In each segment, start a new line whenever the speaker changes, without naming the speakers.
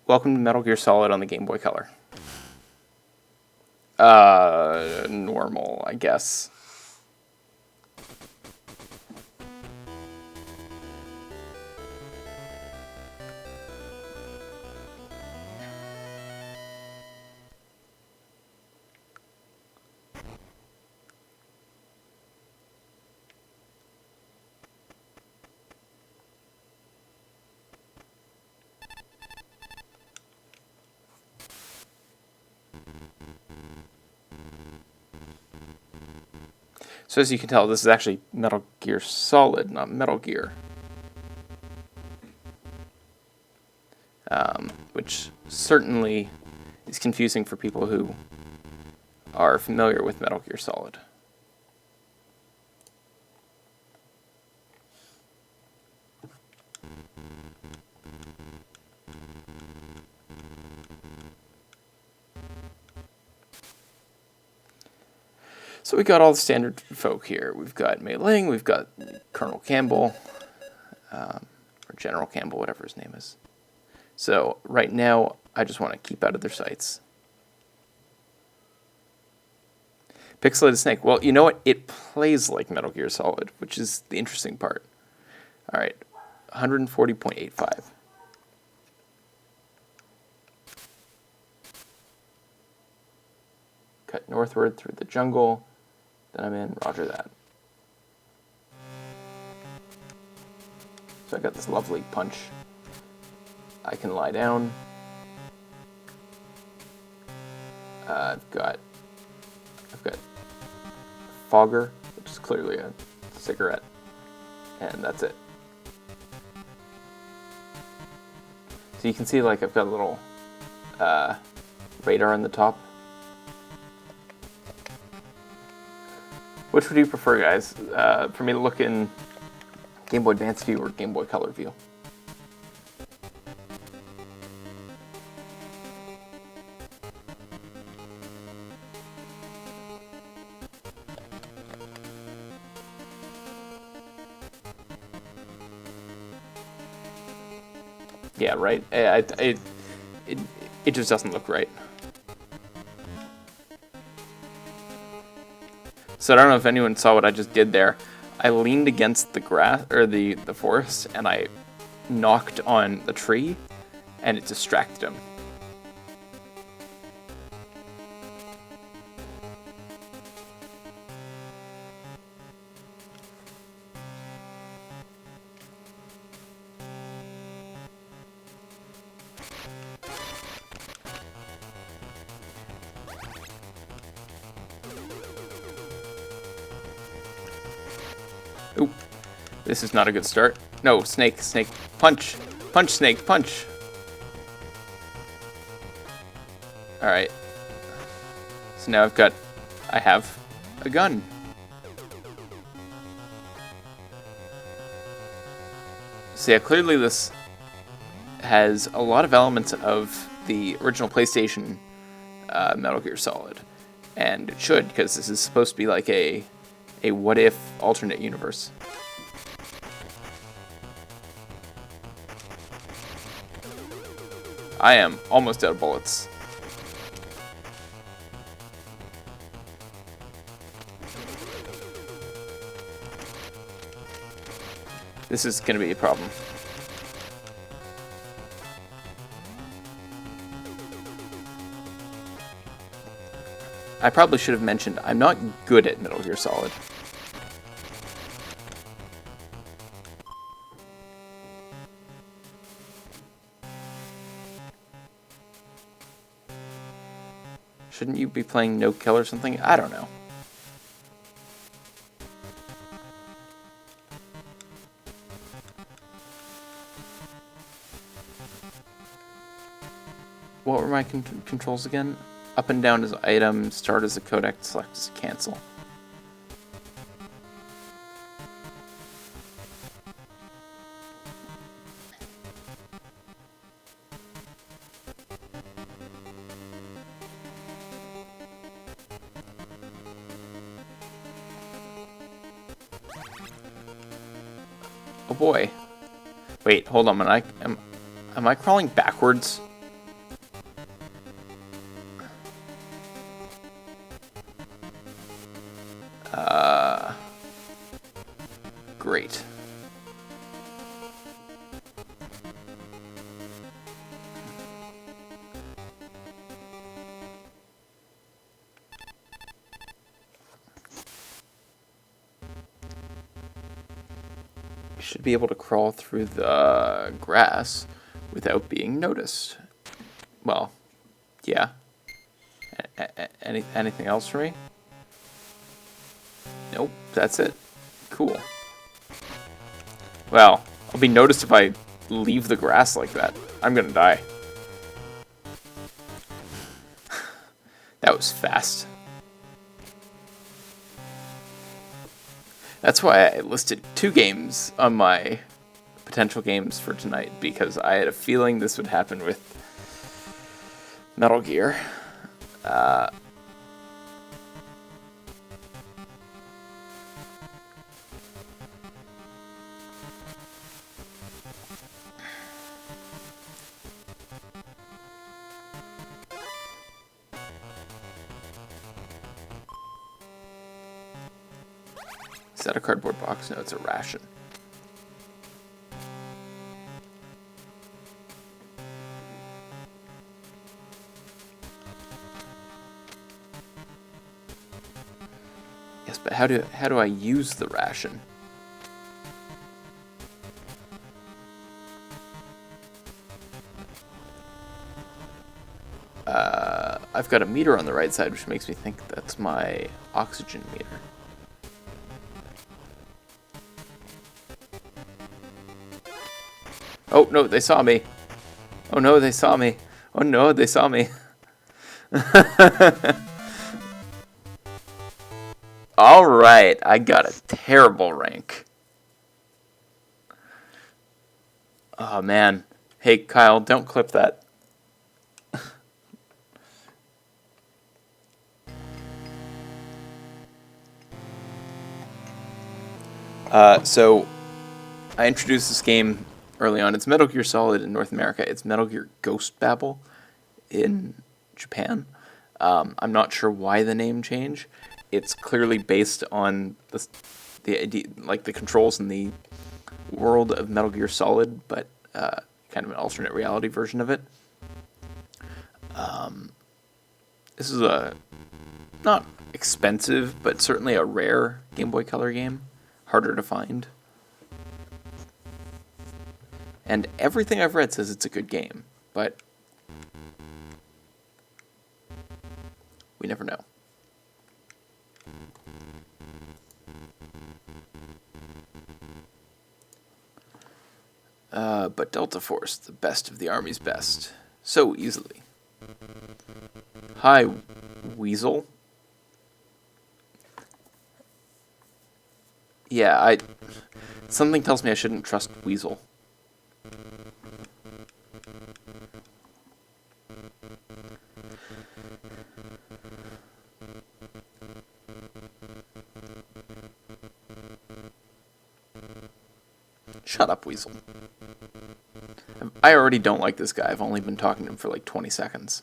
welcome to Metal Gear Solid on the Game Boy Color. Normal, I guess. So as you can tell, this is actually Metal Gear Solid, not Metal Gear. Which certainly is confusing for people who are familiar with Metal Gear Solid. So we got all the standard folk here. We've got Mei Ling, we've got Colonel Campbell, or General Campbell, whatever his name is. So right now, I just want to keep out of their sights. Pixelated Snake. Well, you know what? It plays like Metal Gear Solid, which is the interesting part. All right, 140.85. Cut northward through the jungle. Then I'm in, roger that. So I got this lovely punch. I can lie down. I've got Fogger, which is clearly a cigarette, and that's it. So you can see, like, I've got a little radar on the top. Which would you prefer, guys? For me to look in Game Boy Advance view or Game Boy Color view? Yeah, right? It just doesn't look right. So I don't know if anyone saw what I just did there. I leaned against the grass, or the forest, and I knocked on the tree, and it distracted him. Oop. This is not a good start. No, snake, punch. Punch, snake, punch. Alright. So now I have a gun. So yeah, clearly this has a lot of elements of the original PlayStation Metal Gear Solid. And it should, because this is supposed to be like a what-if alternate universe. I am almost out of bullets. This is going to be a problem. I probably should have mentioned, I'm not good at Metal Gear Solid. Shouldn't you be playing No Kill or something? I don't know. What were my controls again? Up and down as item, start as a codec, select as a cancel. Oh boy. Wait, hold on. Am I crawling backwards? should be able to crawl through the grass without being noticed. Well, yeah. Anything else for me? Nope, that's it. Cool. Well, I'll be noticed if I leave the grass like that. I'm gonna die. That was fast. That's why I listed 2 games on my potential games for tonight, because I had a feeling this would happen with Metal Gear. Is that a cardboard box? No, it's a ration. Yes, but how do I use the ration? I've got a meter on the right side, which makes me think that's my oxygen meter. Oh, no, they saw me. Oh, no, they saw me. Oh, no, they saw me. Alright, I got a terrible rank. Oh, man. Hey, Kyle, don't clip that. So, I introduced this game early on. It's Metal Gear Solid in North America. It's Metal Gear Ghost Babel in Japan. I'm not sure why the name change. It's clearly based on the idea, like the controls in the world of Metal Gear Solid, but kind of an alternate reality version of it. This is a not expensive, but certainly a rare Game Boy Color game. Harder to find. And everything I've read says it's a good game, but we never know. But Delta Force, the best of the Army's best. So easily. Hi, Weasel. Yeah, something tells me I shouldn't trust Weasel. Shut up, Weasel. I already don't like this guy. I've only been talking to him for like 20 seconds.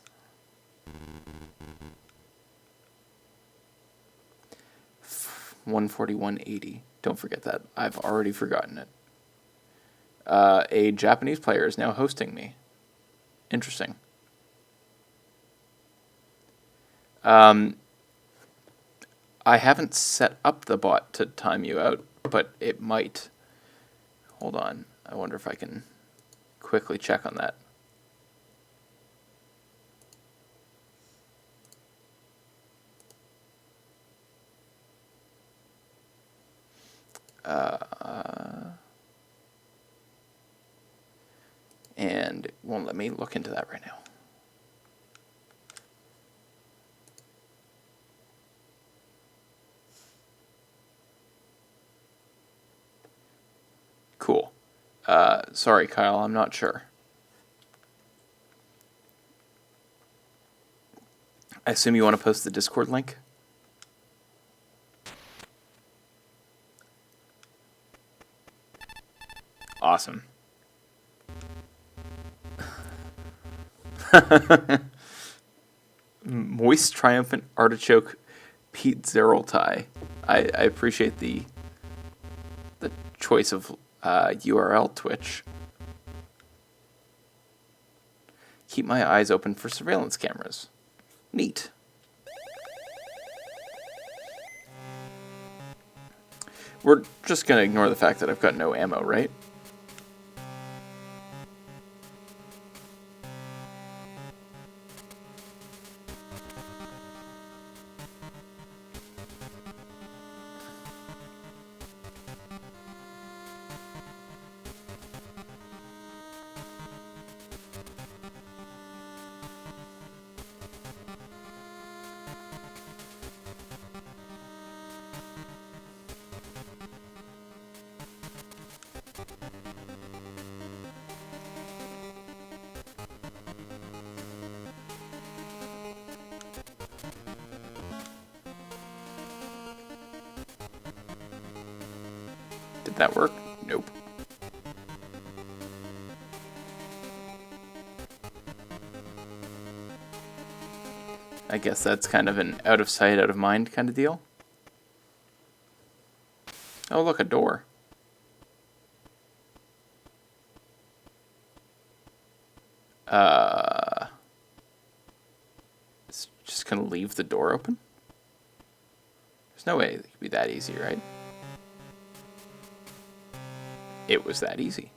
$141.80. Don't forget that. I've already forgotten it. A Japanese player is now hosting me. Interesting. I haven't set up the bot to time you out, but it might. Hold on. I wonder if I can quickly check on that. And it won't let me look into that right now. Cool. Sorry, Kyle, I'm not sure. I assume you want to post the Discord link? Awesome. Moist Triumphant Artichoke Pete Zeraltai. I appreciate the choice of URL Twitch. Keep my eyes open for surveillance cameras. Neat. we're just gonna ignore the fact that I've got no ammo, right? Did that work? Nope. I guess that's kind of an out of sight, out of mind kind of deal. Oh, look, a door. It's just gonna leave the door open? There's no way it could be that easy, right? It was that easy.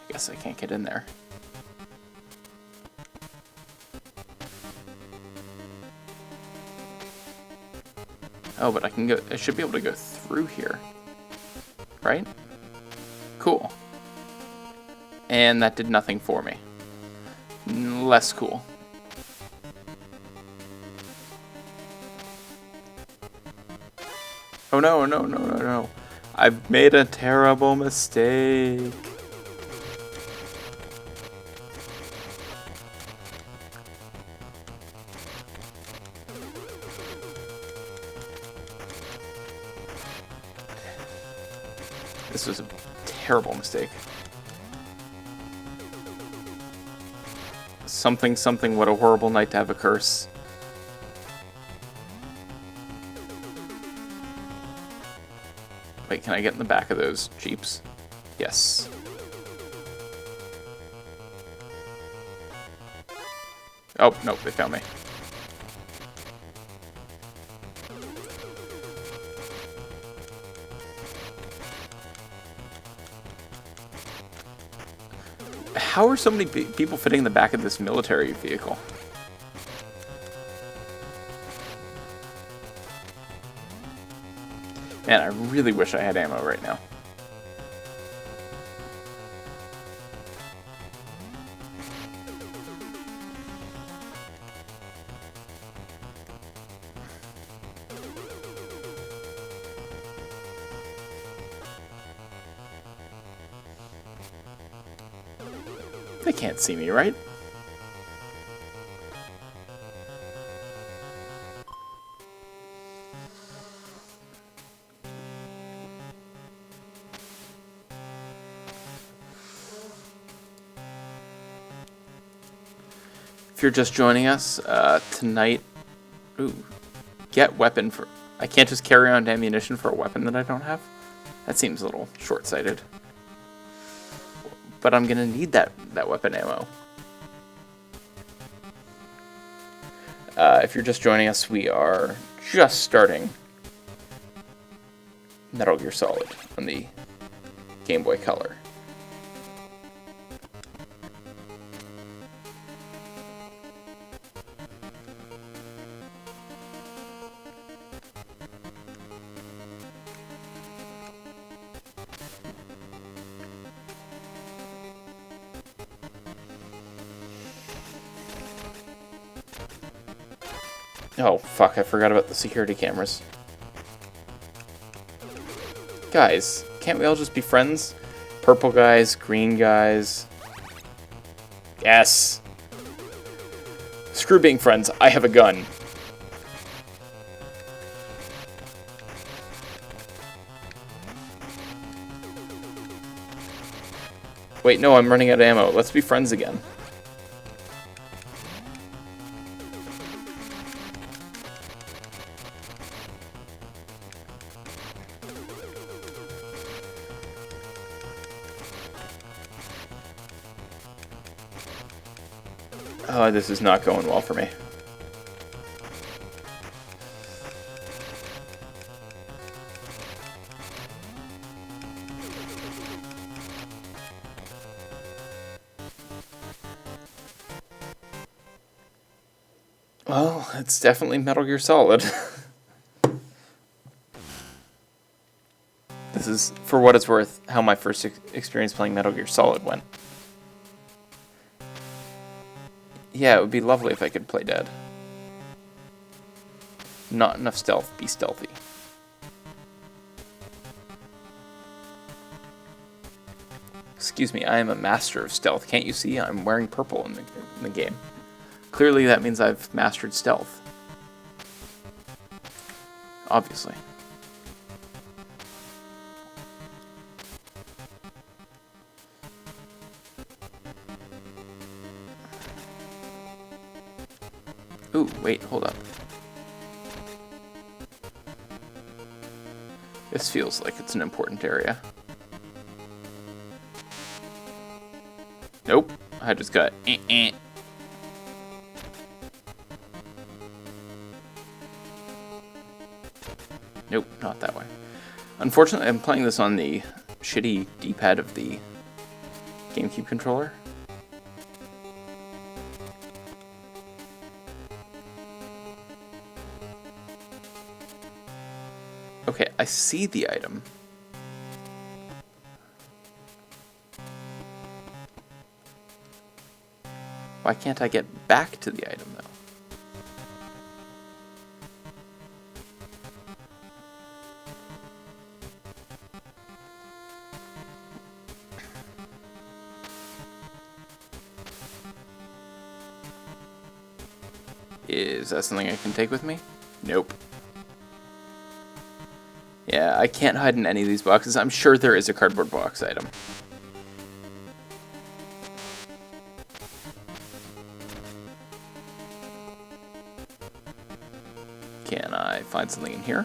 I guess I can't get in there. Oh, but I can go. I should be able to go through here, right? Cool. And that did nothing for me. Less cool. Oh no, no, no, no, no. I've made a terrible mistake. This was a terrible mistake. Something, something, what a horrible night to have a curse. Wait, can I get in the back of those Jeeps? Yes. Oh, nope, they found me. How are so many people fitting in the back of this military vehicle? Man, I really wish I had ammo right now. They can't see me, right? If you're just joining us, tonight... Ooh. Get weapon for... I can't just carry on ammunition for a weapon that I don't have? That seems a little short-sighted. But I'm gonna need that weapon ammo. If you're just joining us, we are just starting Metal Gear Solid on the Game Boy Color. Oh, fuck, I forgot about the security cameras. Guys, can't we all just be friends? Purple guys, green guys. Yes! Screw being friends, I have a gun. Wait, no, I'm running out of ammo. Let's be friends again. Oh, this is not going well for me. Well, it's definitely Metal Gear Solid. This is, for what it's worth, how my first experience playing Metal Gear Solid went. Yeah, it would be lovely if I could play dead. Not enough stealth, be stealthy. Excuse me, I am a master of stealth. Can't you see? I'm wearing purple in the game. Clearly that means I've mastered stealth. Obviously. Ooh, wait, hold up. This feels like it's an important area. Nope, I just got Nope, not that way. Unfortunately, I'm playing this on the shitty D-pad of the GameCube controller. Okay, I see the item. Why can't I get back to the item, though? Is that something I can take with me? Nope. Yeah, I can't hide in any of these boxes. I'm sure there is a cardboard box item. Can I find something in here?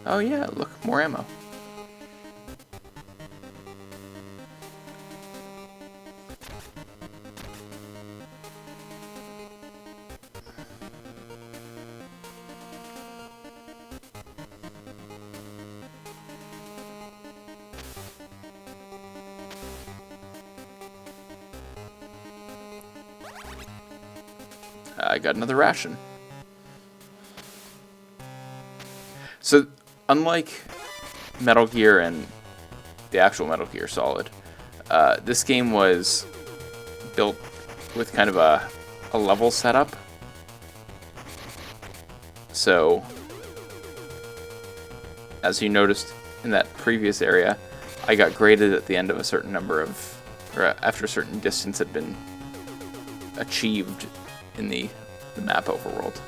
Oh yeah, look, more ammo. I got another ration. So, unlike Metal Gear and the actual Metal Gear Solid, this game was built with kind of a level setup. So, as you noticed in that previous area, I got graded at the end of a certain number of, or after a certain distance had been achieved in the map overworld.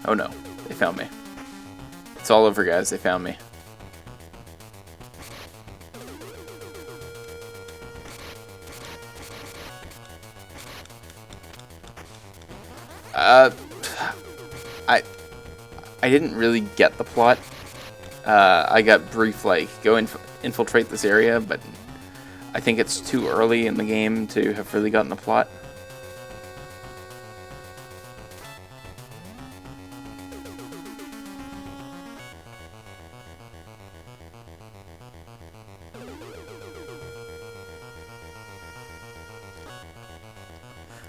Oh no, they found me. It's all over, guys, they found me. I didn't really get the plot. I got brief, like, go infiltrate this area, but I think it's too early in the game to have really gotten the plot.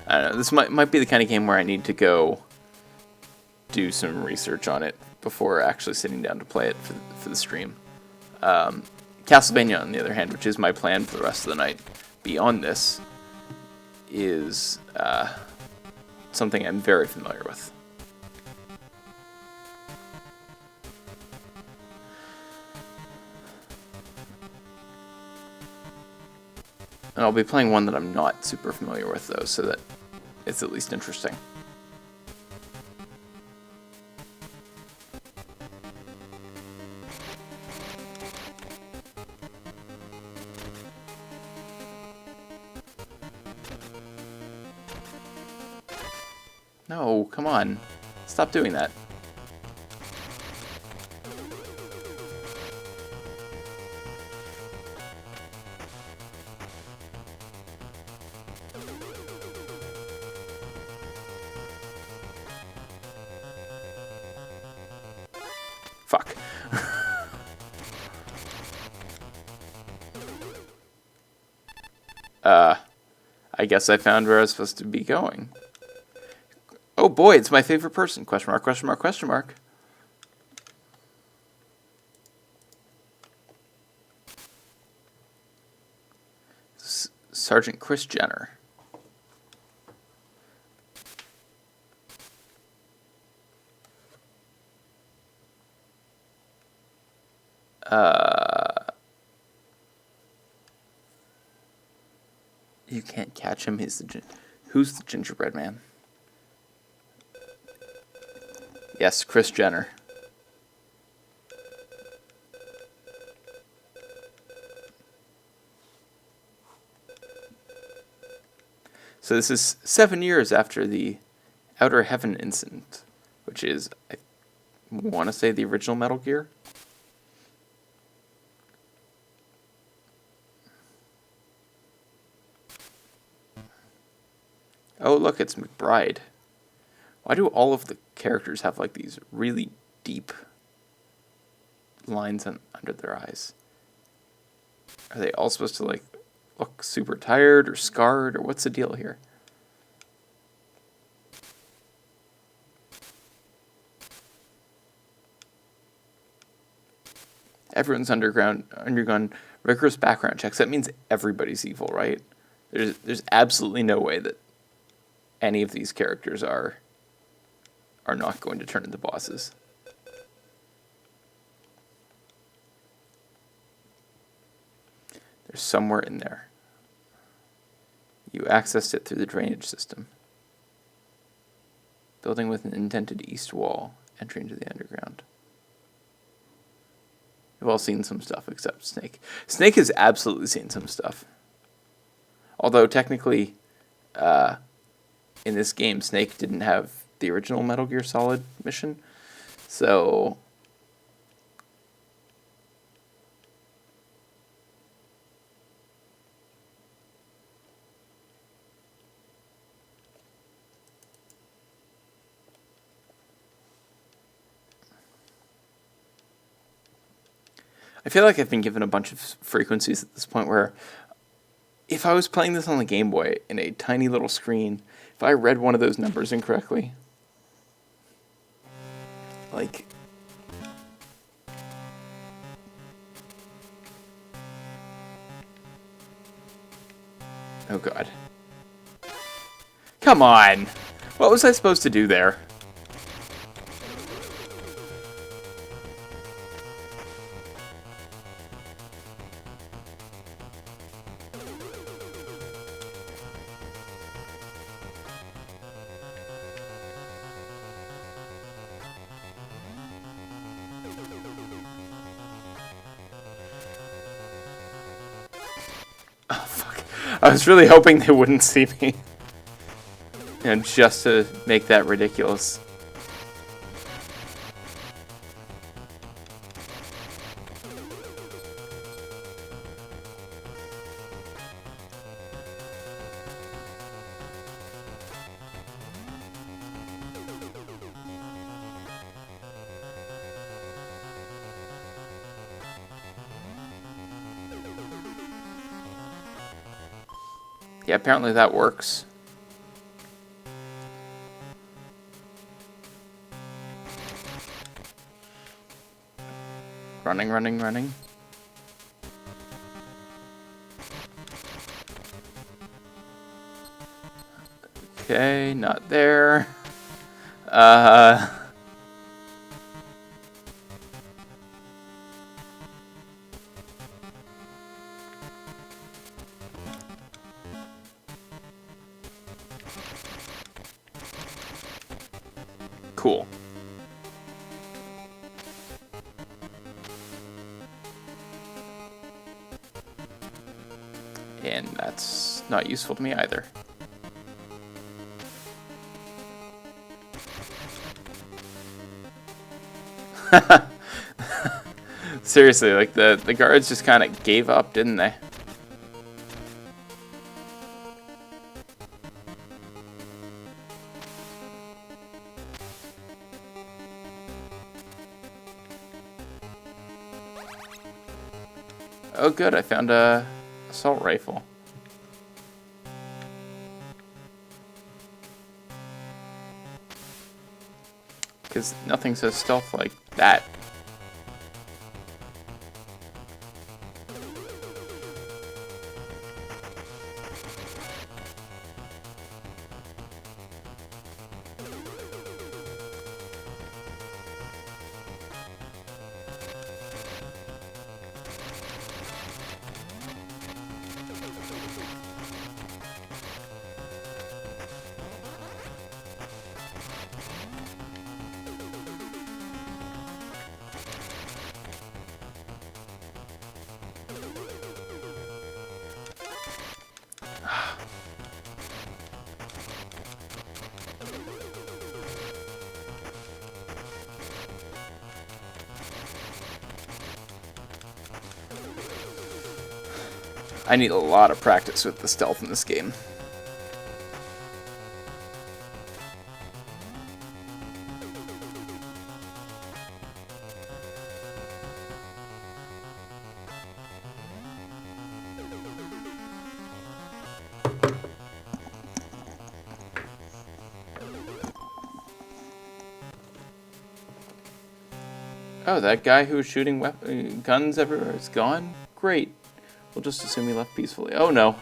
I don't know, this might be the kind of game where I need to go do some research on it before actually sitting down to play it for the stream. Castlevania, on the other hand, which is my plan for the rest of the night, beyond this, is something I'm very familiar with. And I'll be playing one that I'm not super familiar with, though, so that it's at least interesting. No, come on. Stop doing that. Fuck. I guess I found where I was supposed to be going. Oh boy, it's my favorite person. Question mark, question mark, question mark. Sergeant Chris Jenner. You can't catch him. Who's the gingerbread man? Yes, Chris Jenner. So this is 7 years after the Outer Heaven incident, which is, I want to say, the original Metal Gear. Oh, look, it's McBride. Why do all of the characters have, like, these really deep lines under their eyes? Are they all supposed to, like, look super tired or scarred, or what's the deal here? Everyone's undergone rigorous background checks. That means everybody's evil, right? There's absolutely no way that any of these characters are not going to turn into bosses. They're somewhere in there. You accessed it through the drainage system. Building with an indented east wall, entry into the underground. We've all seen some stuff except Snake. Snake has absolutely seen some stuff. Although technically, in this game, Snake didn't have the original Metal Gear Solid mission. So I feel like I've been given a bunch of frequencies at this point where if I was playing this on the Game Boy in a tiny little screen, if I read one of those numbers incorrectly, like, oh god. Come on! What was I supposed to do there? I was really hoping they wouldn't see me. And just to make that ridiculous. Yeah, apparently that works. Running, running, running. Okay, not there. Cool. And that's not useful to me either. Seriously, like the guards just kind of gave up, didn't they? Oh good, I found a assault rifle. Because nothing says stealth like that. I need a lot of practice with the stealth in this game. Oh, that guy who was shooting guns everywhere is gone? Great. We'll just assume he left peacefully. Oh no.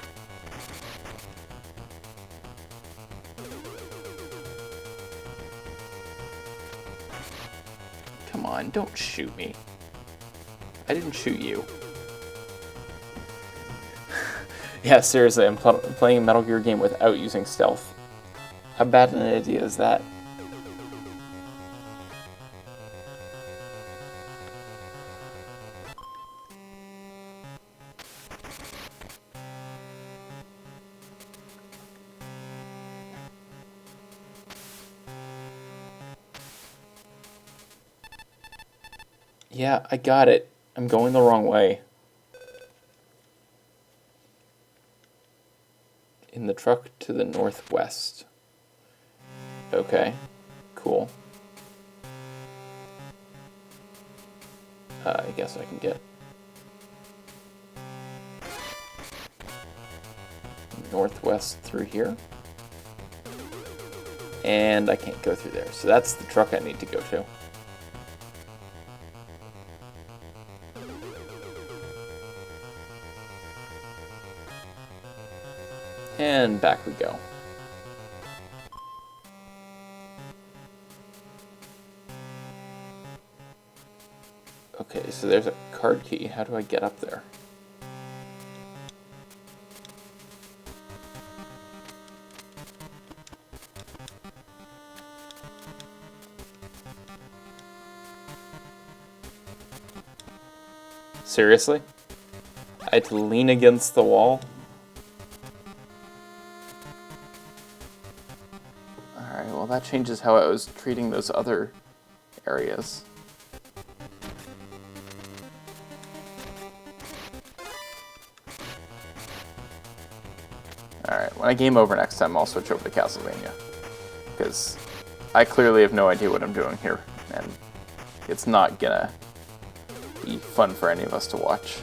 Come on, don't shoot me. I didn't shoot you. Yeah, seriously, I'm playing a Metal Gear game without using stealth. How bad an idea is that? Yeah, I got it. I'm going the wrong way. In the truck to the northwest. Okay, cool. I guess I can get northwest through here. And I can't go through there, so that's the truck I need to go to. And back we go. Okay, so there's a card key. How do I get up there? Seriously? I had to lean against the wall? Alright, well that changes how I was treating those other areas. Alright, when I game over next time, I'll switch over to Castlevania. Because I clearly have no idea what I'm doing here, and it's not gonna be fun for any of us to watch.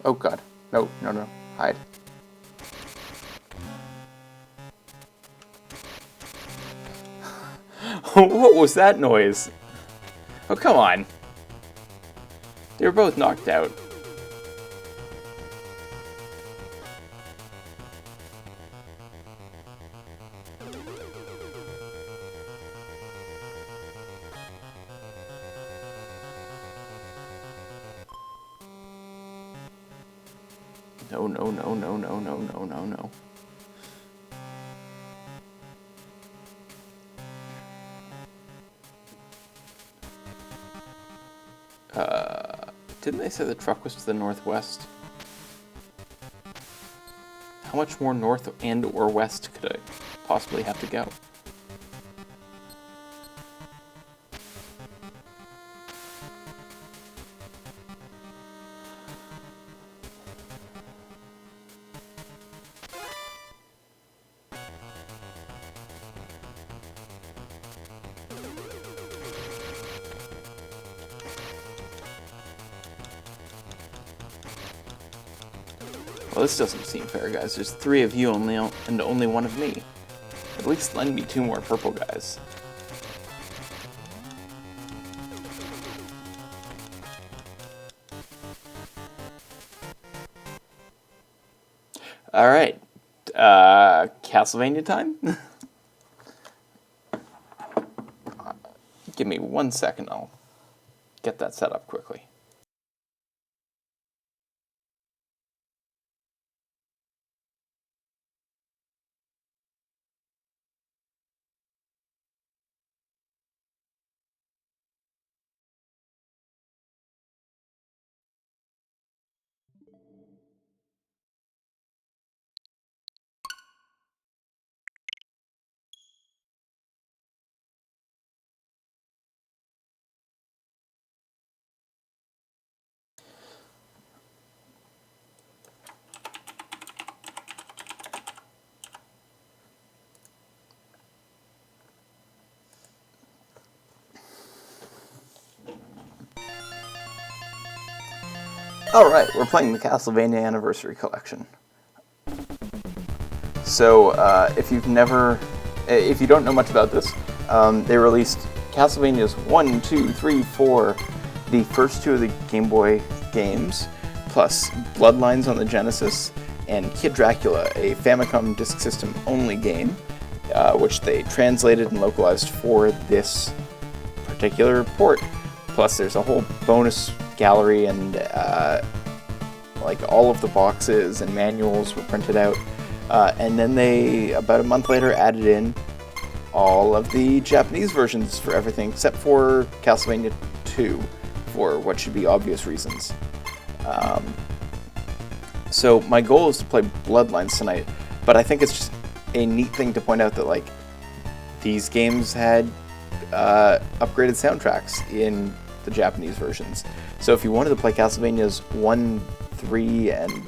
Oh god. No, no, no. Hide. What was that noise? Oh, come on. They were both knocked out. No, no, no, no, no, no, no, no, no. Didn't they say the truck was to the northwest? How much more north and or west could I possibly have to go? Well, this doesn't seem fair, guys. There's 3 of you and only 1 of me. At least lend me 2 more purple guys. Alright. Castlevania time? Give me 1 second, I'll get that set up quickly. Alright, we're playing the Castlevania Anniversary Collection. So, if you don't know much about this, they released Castlevania's 1, 2, 3, 4, the first 2 of the Game Boy games, plus Bloodlines on the Genesis, and Kid Dracula, a Famicom Disk System only game, which they translated and localized for this particular port. Plus, there's a whole bonus gallery, and like all of the boxes and manuals were printed out. And then they, about a month later, added in all of the Japanese versions for everything except for Castlevania 2, for what should be obvious reasons. So my goal is to play Bloodlines tonight, but I think it's just a neat thing to point out that like these games had upgraded soundtracks in the Japanese versions. So if you wanted to play Castlevania's 1, 3, and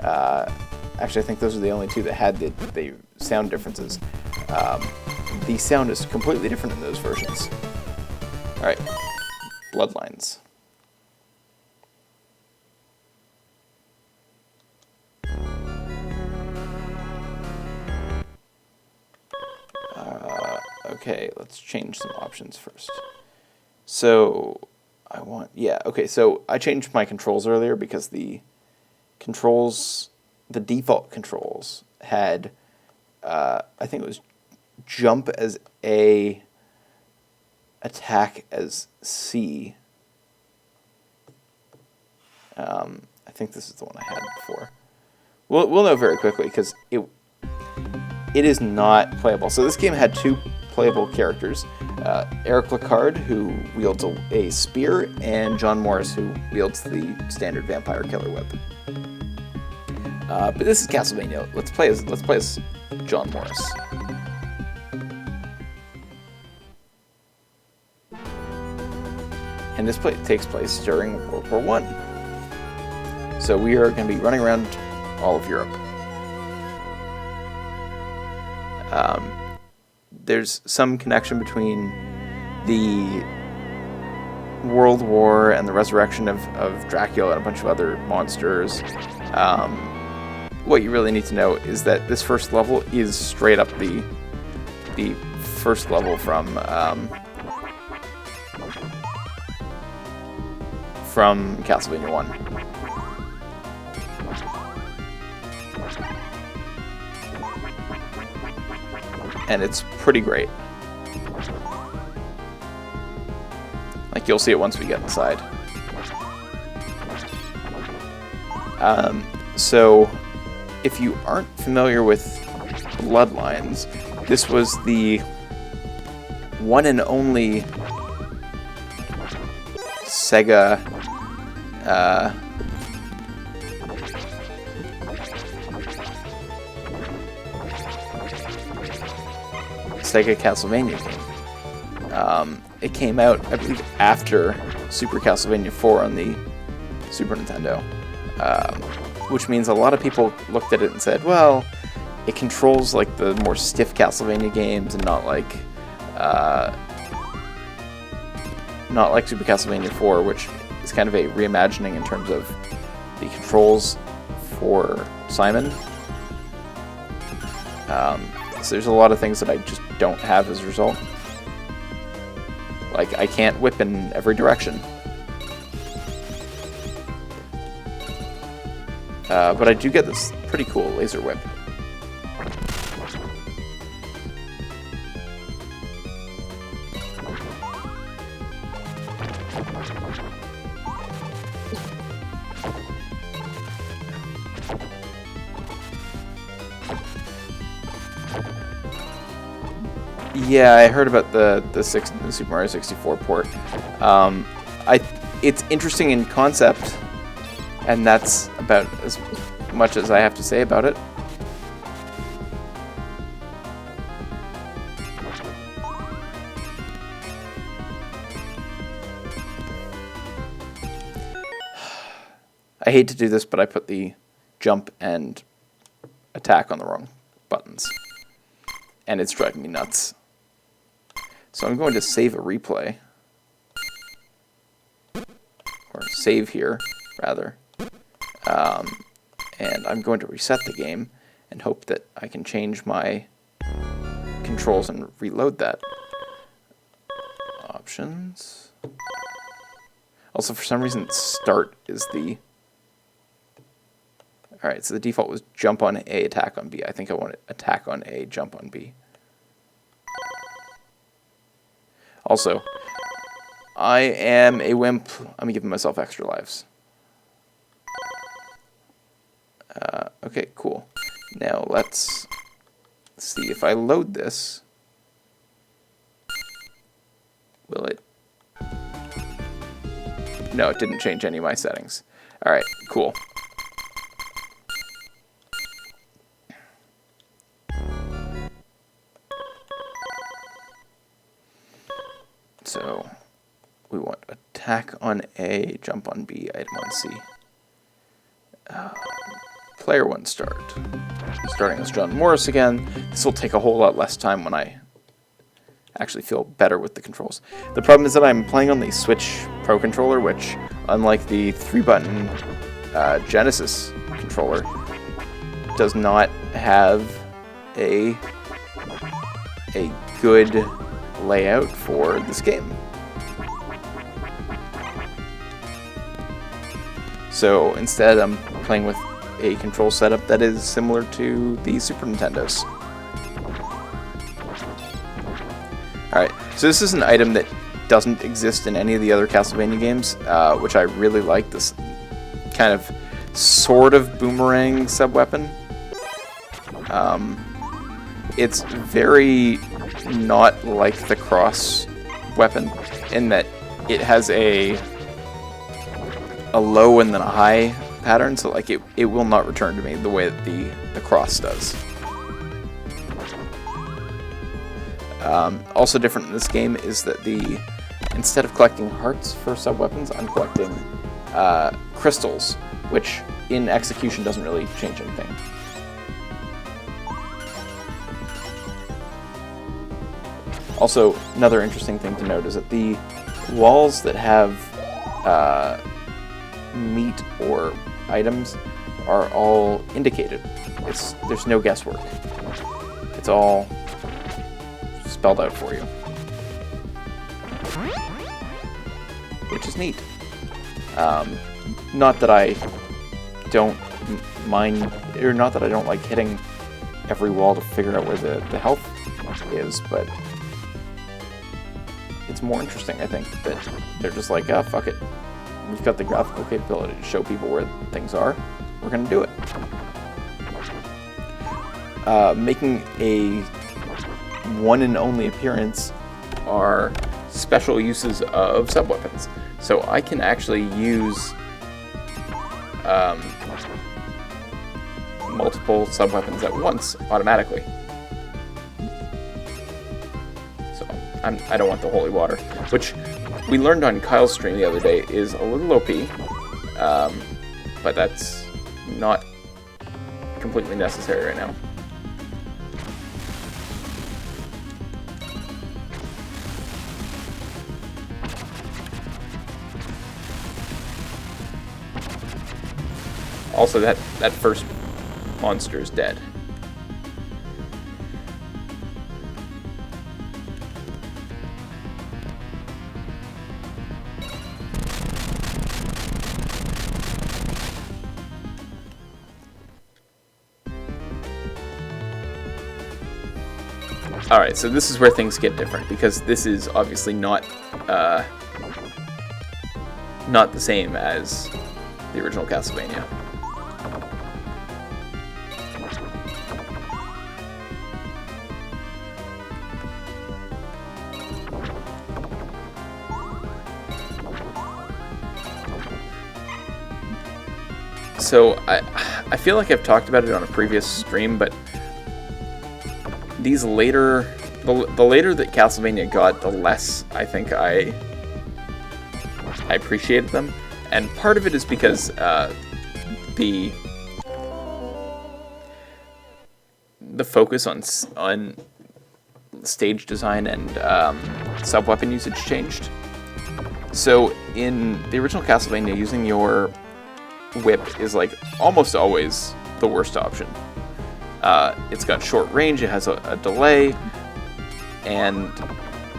actually I think those are the only 2 that had the sound differences, the sound is completely different in those versions. Alright, Bloodlines. Okay, let's change some options first. So so I changed my controls earlier because the default controls had, I think it was jump as A, attack as C. I think this is the one I had before. We'll know very quickly because it is not playable. So this game had 2 playable characters, Eric Lecard, who wields a spear, and John Morris, who wields the standard vampire killer whip. But this is Castlevania. Let's play as John Morris. And this takes place during World War I. So we are going to be running around all of Europe. There's some connection between the World War and the resurrection of Dracula and a bunch of other monsters. What you really need to know is that this first level is straight up the first level from Castlevania 1. And it's pretty great. Like, you'll see it once we get inside. So, if you aren't familiar with Bloodlines, this was the one and only Sega Castlevania game. It came out, I believe, after Super Castlevania 4 on the Super Nintendo, which means a lot of people looked at it and said, well, it controls like the more stiff Castlevania games and not like Super Castlevania 4, which is kind of a reimagining in terms of the controls for Simon. So there's a lot of things that I just don't have as a result. Like, I can't whip in every direction. But I do get this pretty cool laser whip. Yeah, I heard about the Super Mario 64 port. It's interesting in concept, and that's about as much as I have to say about it. I hate to do this, but I put the jump and attack on the wrong buttons, and it's driving me nuts. So I'm going to save a replay, or save here, rather, and I'm going to reset the game and hope that I can change my controls and reload that. Options. Also, for some reason, start is the... Alright, so the default was jump on A, attack on B. I think I want it attack on A, jump on B. Also, I am a wimp. I'm giving myself extra lives. Okay, cool. Now let's see if I load this. Will it? No, it didn't change any of my settings. Alright, cool. So, we want attack on A, jump on B, item on C. Player 1 start. Starting as John Morris again. This will take a whole lot less time when I actually feel better with the controls. The problem is that I'm playing on the Switch Pro controller, which, unlike the 3-button Genesis controller, does not have a good layout for this game. So instead I'm playing with a control setup that is similar to the Super Nintendo's. Alright, so this is an item that doesn't exist in any of the other Castlevania games, which I really like, this kind of sort of boomerang sub-weapon. It's very not like the cross weapon in that it has a low and then a high pattern, so like it will not return to me the way that the cross does. Also different in this game is that instead of collecting hearts for sub-weapons, I'm collecting crystals, which in execution doesn't really change anything. Also, another interesting thing to note is that the walls that have meat or items are all indicated. There's no guesswork. It's all spelled out for you, which is neat. Not that I don't mind, or not that I don't like hitting every wall to figure out where the health is, but it's more interesting, I think, that they're just like, ah, fuck it. We've got the graphical capability to show people where things are. We're going to do it. Making a one and only appearance are special uses of sub-weapons. So I can actually use multiple sub-weapons at once automatically. So I don't want the holy water, which we learned on Kyle's stream the other day is a little OP, but that's not completely necessary right now. Also, that first monster is dead. Alright, so this is where things get different, because this is obviously not the same as the original Castlevania. So I feel like I've talked about it on a previous stream, but these later, the later that Castlevania got, the less I think I appreciated them, and part of it is because the focus on stage design and sub-weapon usage changed. So in the original Castlevania, using your whip is like almost always the worst option. It's got short range, it has a delay, and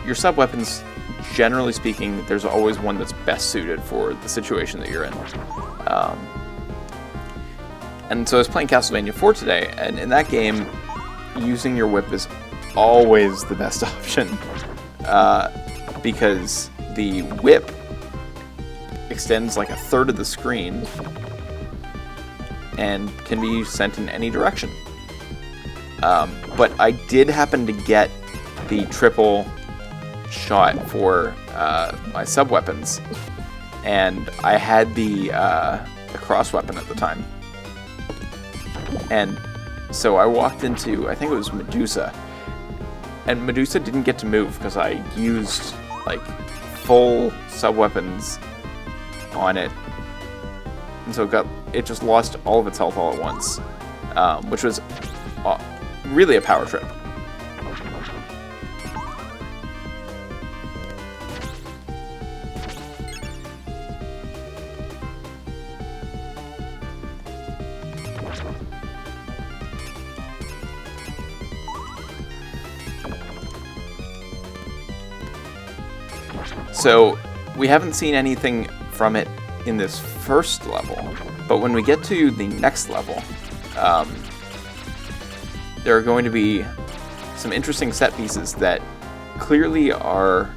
your sub-weapons, generally speaking, there's always one that's best suited for the situation that you're in. And so I was playing Castlevania 4 today, and in that game, using your whip is always the best option, because the whip extends like a third of the screen and can be sent in any direction. But I did happen to get the triple shot for my sub-weapons, and I had the cross weapon at the time. And so I walked into, I think it was Medusa, and Medusa didn't get to move because I used like full sub-weapons on it, and so it just lost all of its health all at once, which was really a power trip. So we haven't seen anything from it in this first level, but when we get to the next level, there are going to be some interesting set pieces that clearly are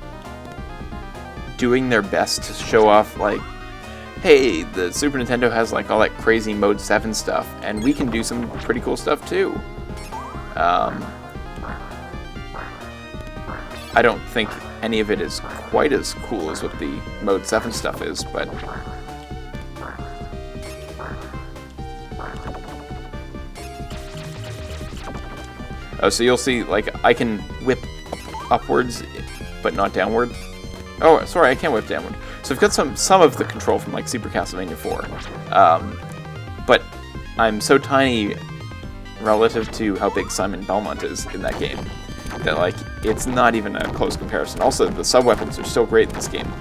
doing their best to show off, like, hey, the Super Nintendo has like all that crazy Mode 7 stuff, and we can do some pretty cool stuff too. I don't think any of it is quite as cool as what the Mode 7 stuff is, but oh, so you'll see, like, I can whip upwards, but not downward. Oh, sorry, I can't whip downward. So I've got some of the control from, like, Super Castlevania 4. But I'm so tiny relative to how big Simon Belmont is in that game that, like, it's not even a close comparison. Also, the sub-weapons are still great in this game.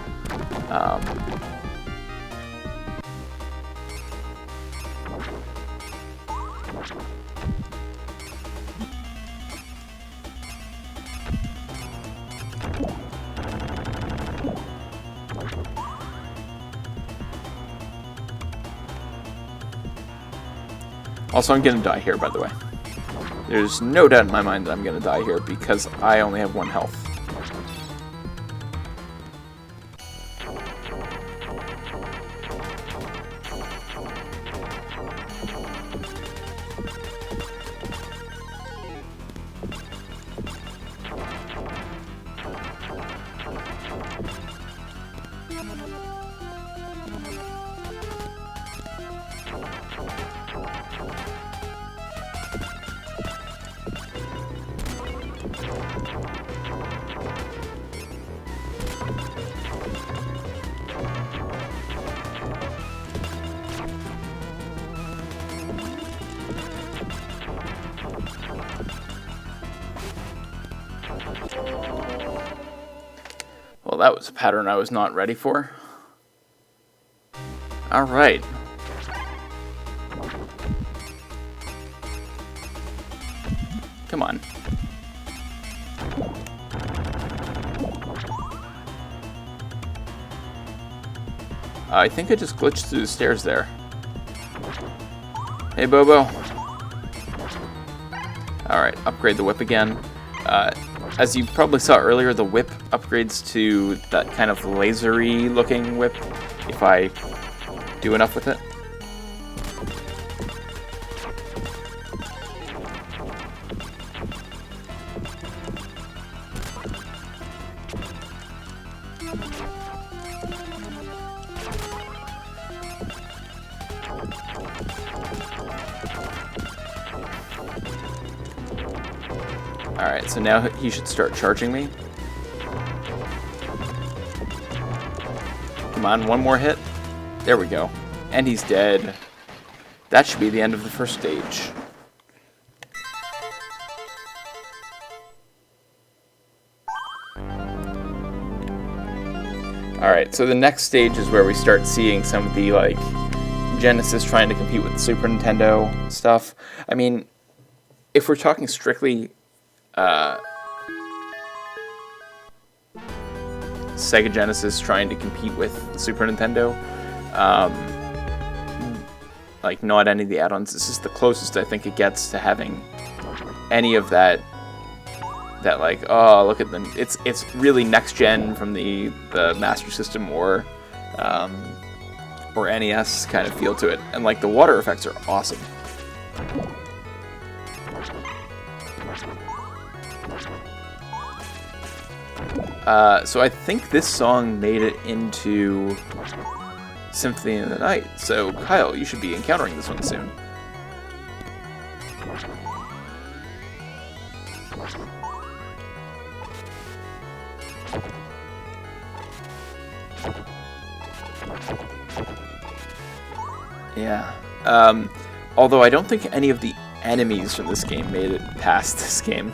Also, I'm gonna die here, by the way. There's no doubt in my mind that I'm gonna die here because I only have 1 health. Well, that was a pattern I was not ready for. Alright. Come on. I think I just glitched through the stairs there. Hey, Bobo. Alright, upgrade the whip again. As you probably saw earlier, the whip upgrades to that kind of lasery looking whip if I do enough with it. Alright, so now he should start charging me. Come on, one more hit. There we go. And he's dead. That should be the end of the first stage. Alright, so the next stage is where we start seeing some of the, like, Genesis trying to compete with the Super Nintendo stuff. I mean, if we're talking strictly Sega Genesis trying to compete with the Super Nintendo, like, not any of the add-ons. This is the closest I think it gets to having any of that, like, oh, look at them. It's really next gen from the Master System or NES kind of feel to it, and like the water effects are awesome. So I think this song made it into Symphony of the Night. So Kyle, you should be encountering this one soon. Yeah. Although I don't think any of the enemies from this game made it past this game.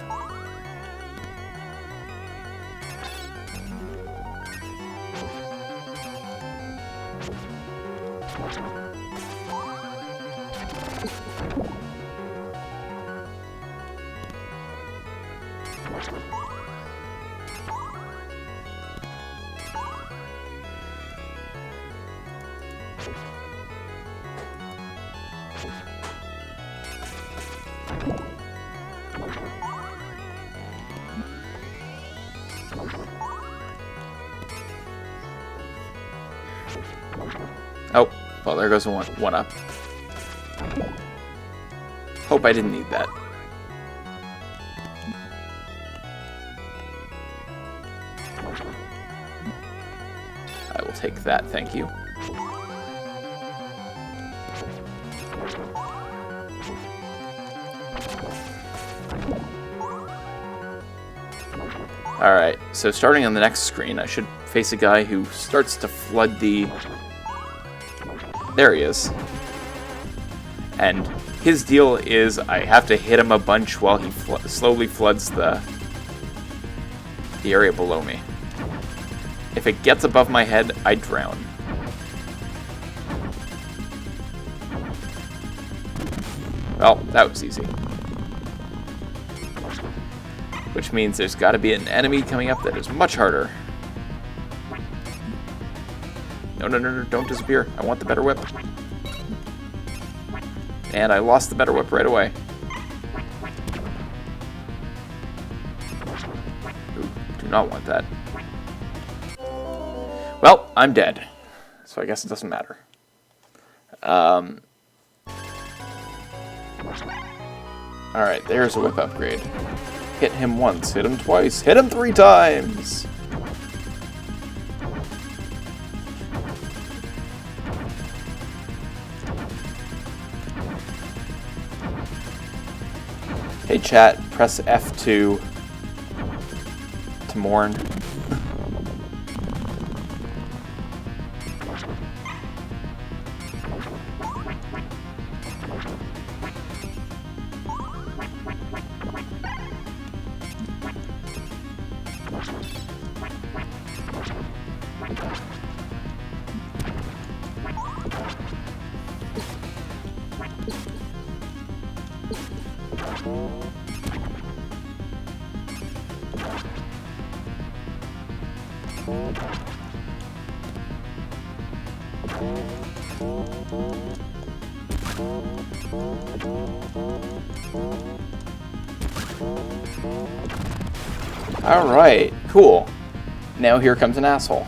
Oh, well, there goes one up. Hope I didn't need that. I will take that, thank you. Alright, so starting on the next screen, I should face a guy who starts to flood the... There he is. And his deal is I have to hit him a bunch while he slowly floods the area below me. If it gets above my head, I drown. Well, that was easy. Which means there's got to be an enemy coming up that is much harder. No, no, no, no, don't disappear. I want the better whip. And I lost the better whip right away. Ooh, do not want that. Well, I'm dead. So I guess it doesn't matter. Alright, there's a whip upgrade. Hit him once, hit him twice, hit him 3 times! Hey chat, press F2 to mourn. Alright, cool. Now here comes an asshole.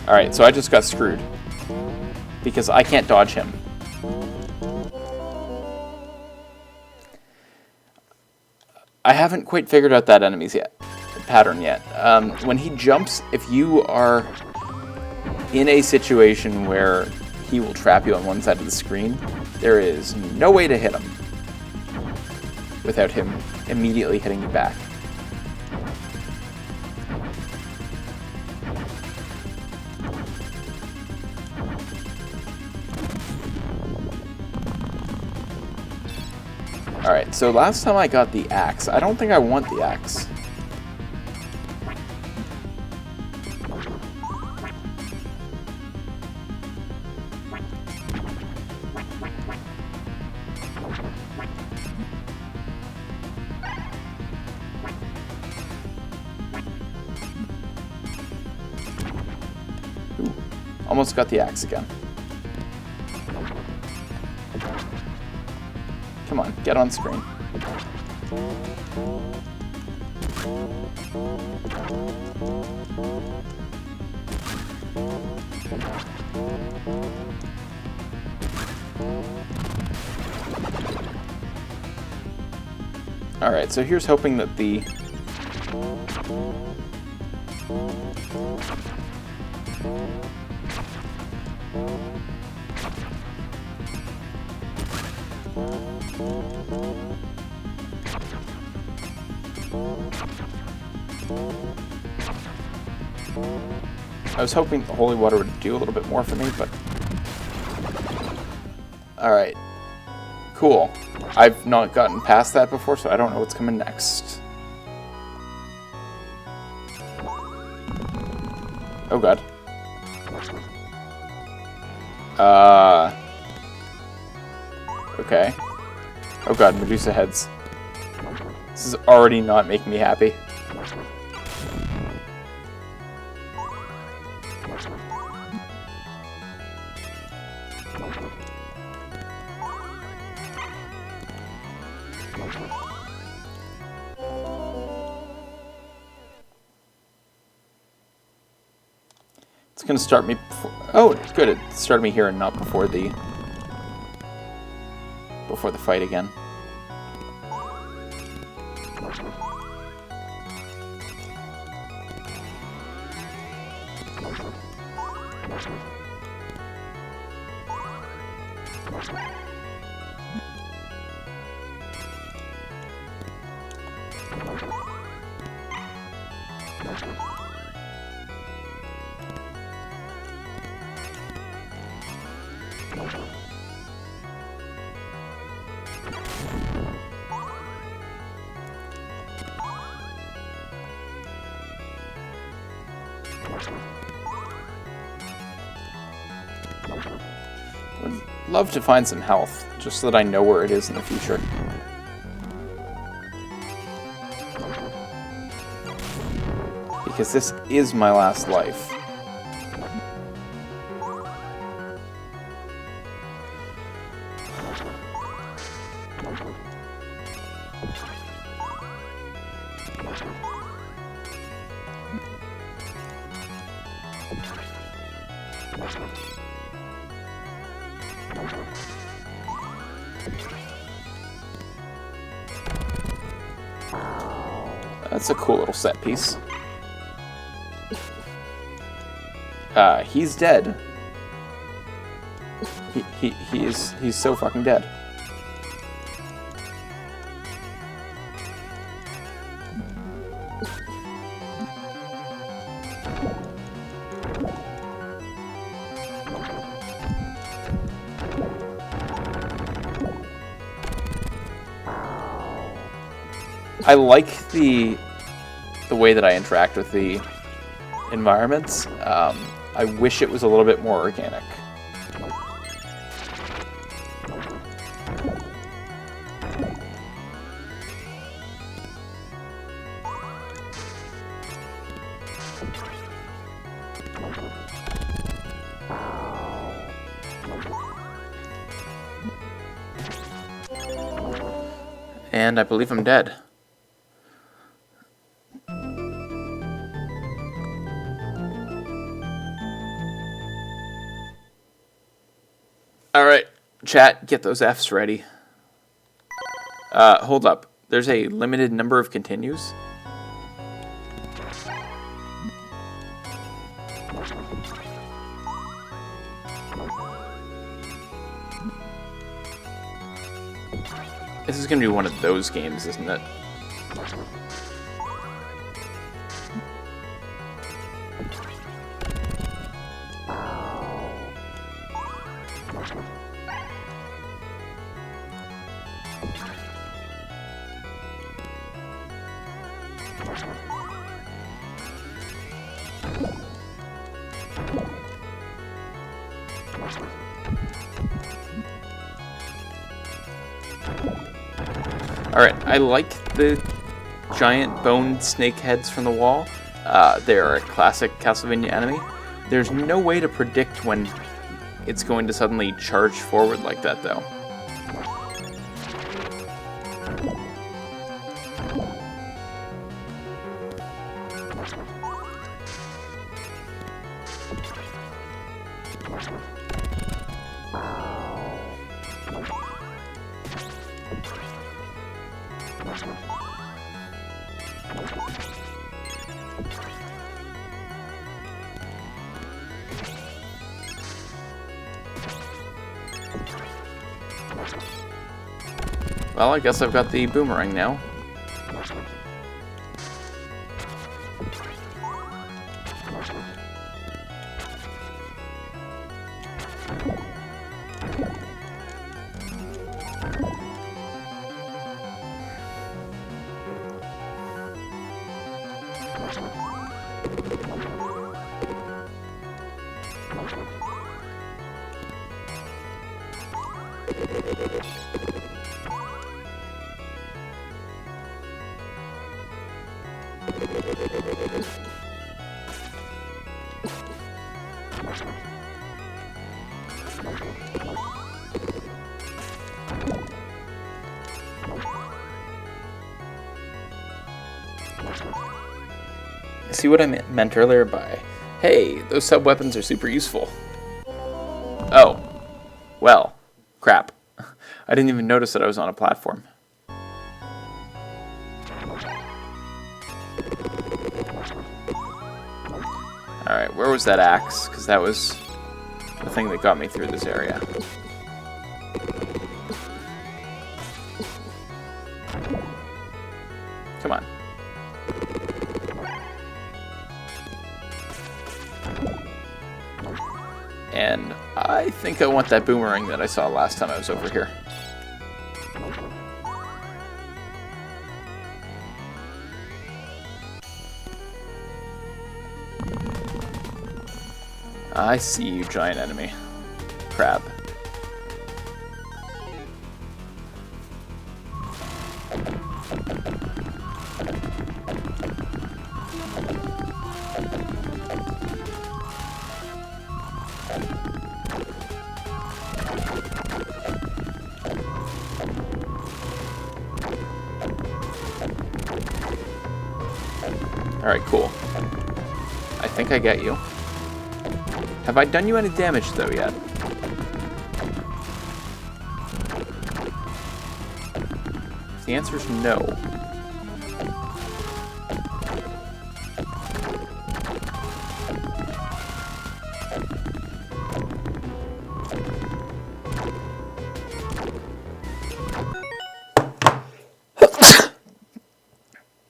Alright, so I just got screwed. Because I can't dodge him. I haven't quite figured out that pattern yet. When he jumps, if you are in a situation where he will trap you on one side of the screen, there is no way to hit him without him immediately hitting you back. Alright, so last time I got the axe. I don't think I want the axe. Ooh, almost got the axe again. Come on, get on screen. Alright, so here's hoping that the... I was hoping the holy water would do a little bit more for me, but... Alright. Cool. I've not gotten past that before, so I don't know what's coming next. Oh god. Okay. Oh god, Medusa heads. This is already not making me happy. It's gonna start me before... Oh, good, it started me here and not before the fight again. Would love to find some health, just so that I know where it is in the future. Because this is my last life. That's a cool little set piece. He's dead. He's so fucking dead. I like the way that I interact with the environments. I wish it was a little bit more organic. And I believe I'm dead. Alright, chat, get those Fs ready. Hold up. There's a limited number of continues. This is going to be one of those games, isn't it? Alright, I like the giant bone snake heads from the wall. They're a classic Castlevania enemy. There's no way to predict when it's going to suddenly charge forward like that, though. Well, I guess I've got the boomerang now. See what I meant earlier by, hey, those sub-weapons are super useful. Oh. Well. Crap. I didn't even notice that I was on a platform. Alright, where was that axe? Because that was the thing that got me through this area. Come on. And I think I want that boomerang that I saw last time I was over here. I see you, giant enemy. Crab. Alright, cool. I think I get you. Have I done you any damage, though, yet? The answer is no.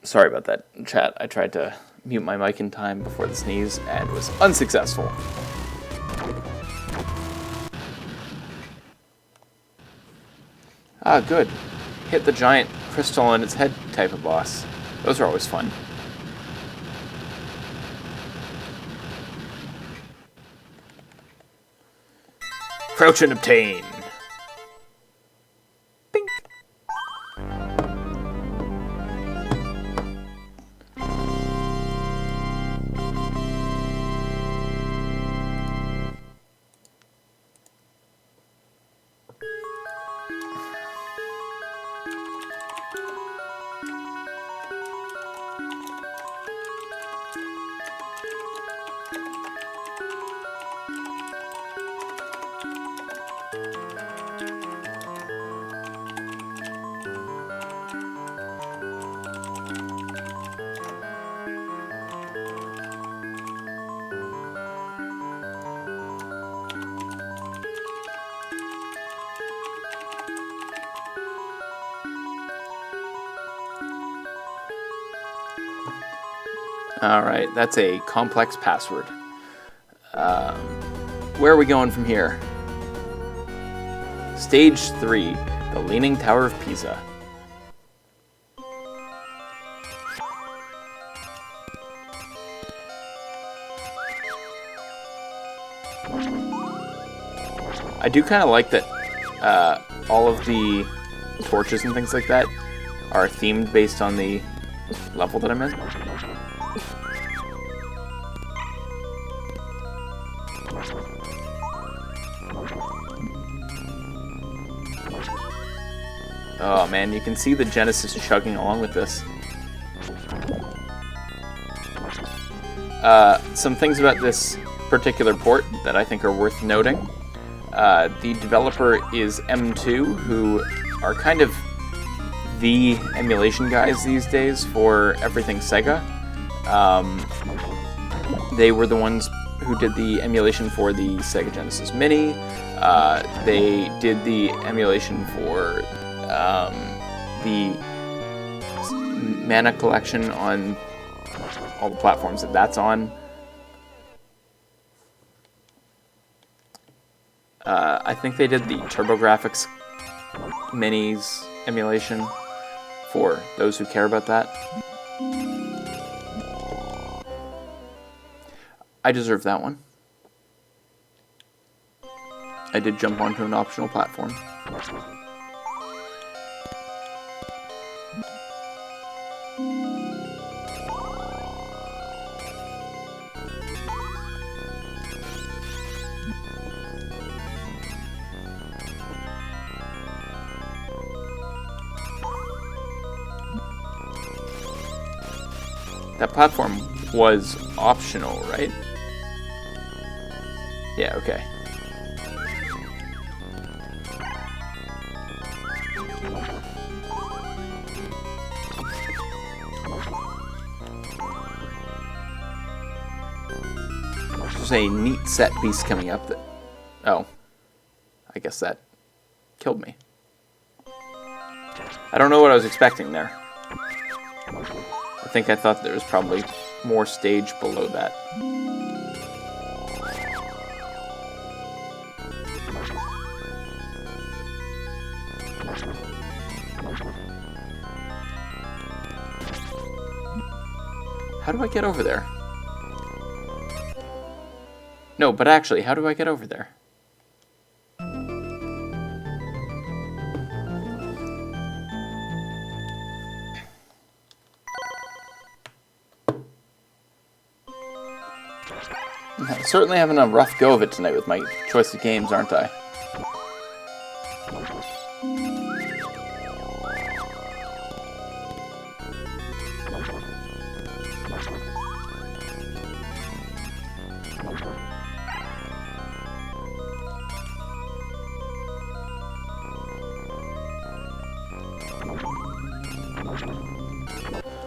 Sorry about that, chat. I tried to mute my mic in time before the sneeze and was unsuccessful. Ah, good. Hit the giant crystal in its head type of boss. Those are always fun. Crouch and obtain. Bink. Alright, that's a complex password. Where are we going from here? Stage 3, the Leaning Tower of Pisa. I do kind of like that all of the torches and things like that are themed based on the level that I'm in. Oh man, you can see the Genesis chugging along with this. Some things about this particular port that I think are worth noting. The developer is M2, who are kind of the emulation guys these days for everything Sega. They were the ones who did the emulation for the Sega Genesis Mini. They did the emulation for the Mana Collection on all the platforms that that's on. I think they did the TurboGrafx Minis emulation for those who care about that. I deserve that one. I did jump onto an optional platform. That platform was optional, right? Yeah, okay. There's a neat set piece coming up that... Oh. I guess that killed me. I don't know what I was expecting there. I think I thought there was probably more stage below that. How do I get over there? No, but actually, how do I get over there? I'm certainly having a rough go of it tonight with my choice of games, aren't I?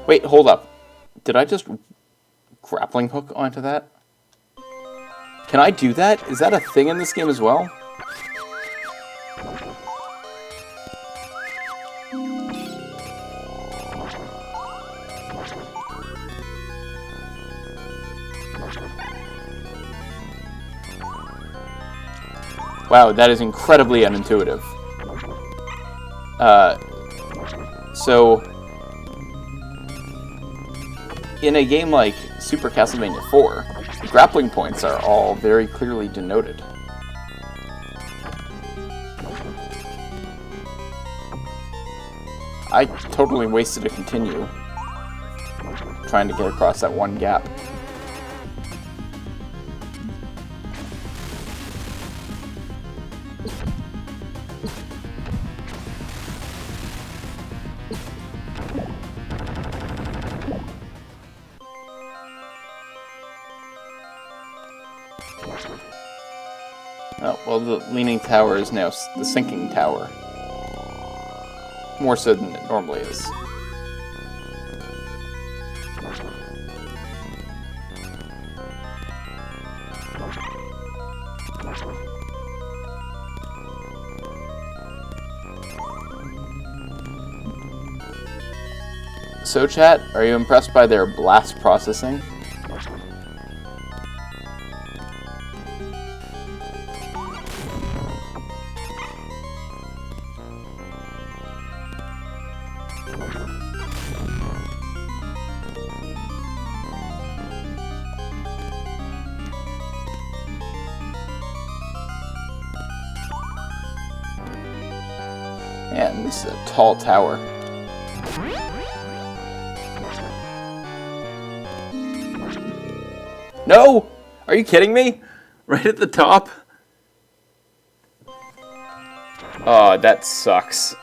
Wait, hold up. Did I just grappling hook onto that? Can I do that? Is that a thing in this game as well? Wow, that is incredibly unintuitive. So, in a game like Super Castlevania 4, the grappling points are all very clearly denoted. I totally wasted a continue trying to get across that one gap. Oh, well, the Leaning Tower is now the Sinking Tower. More so than it normally is. So chat, are you impressed by their blast processing? Man, this is a tall tower. No! Are you kidding me? Right at the top? Oh, that sucks.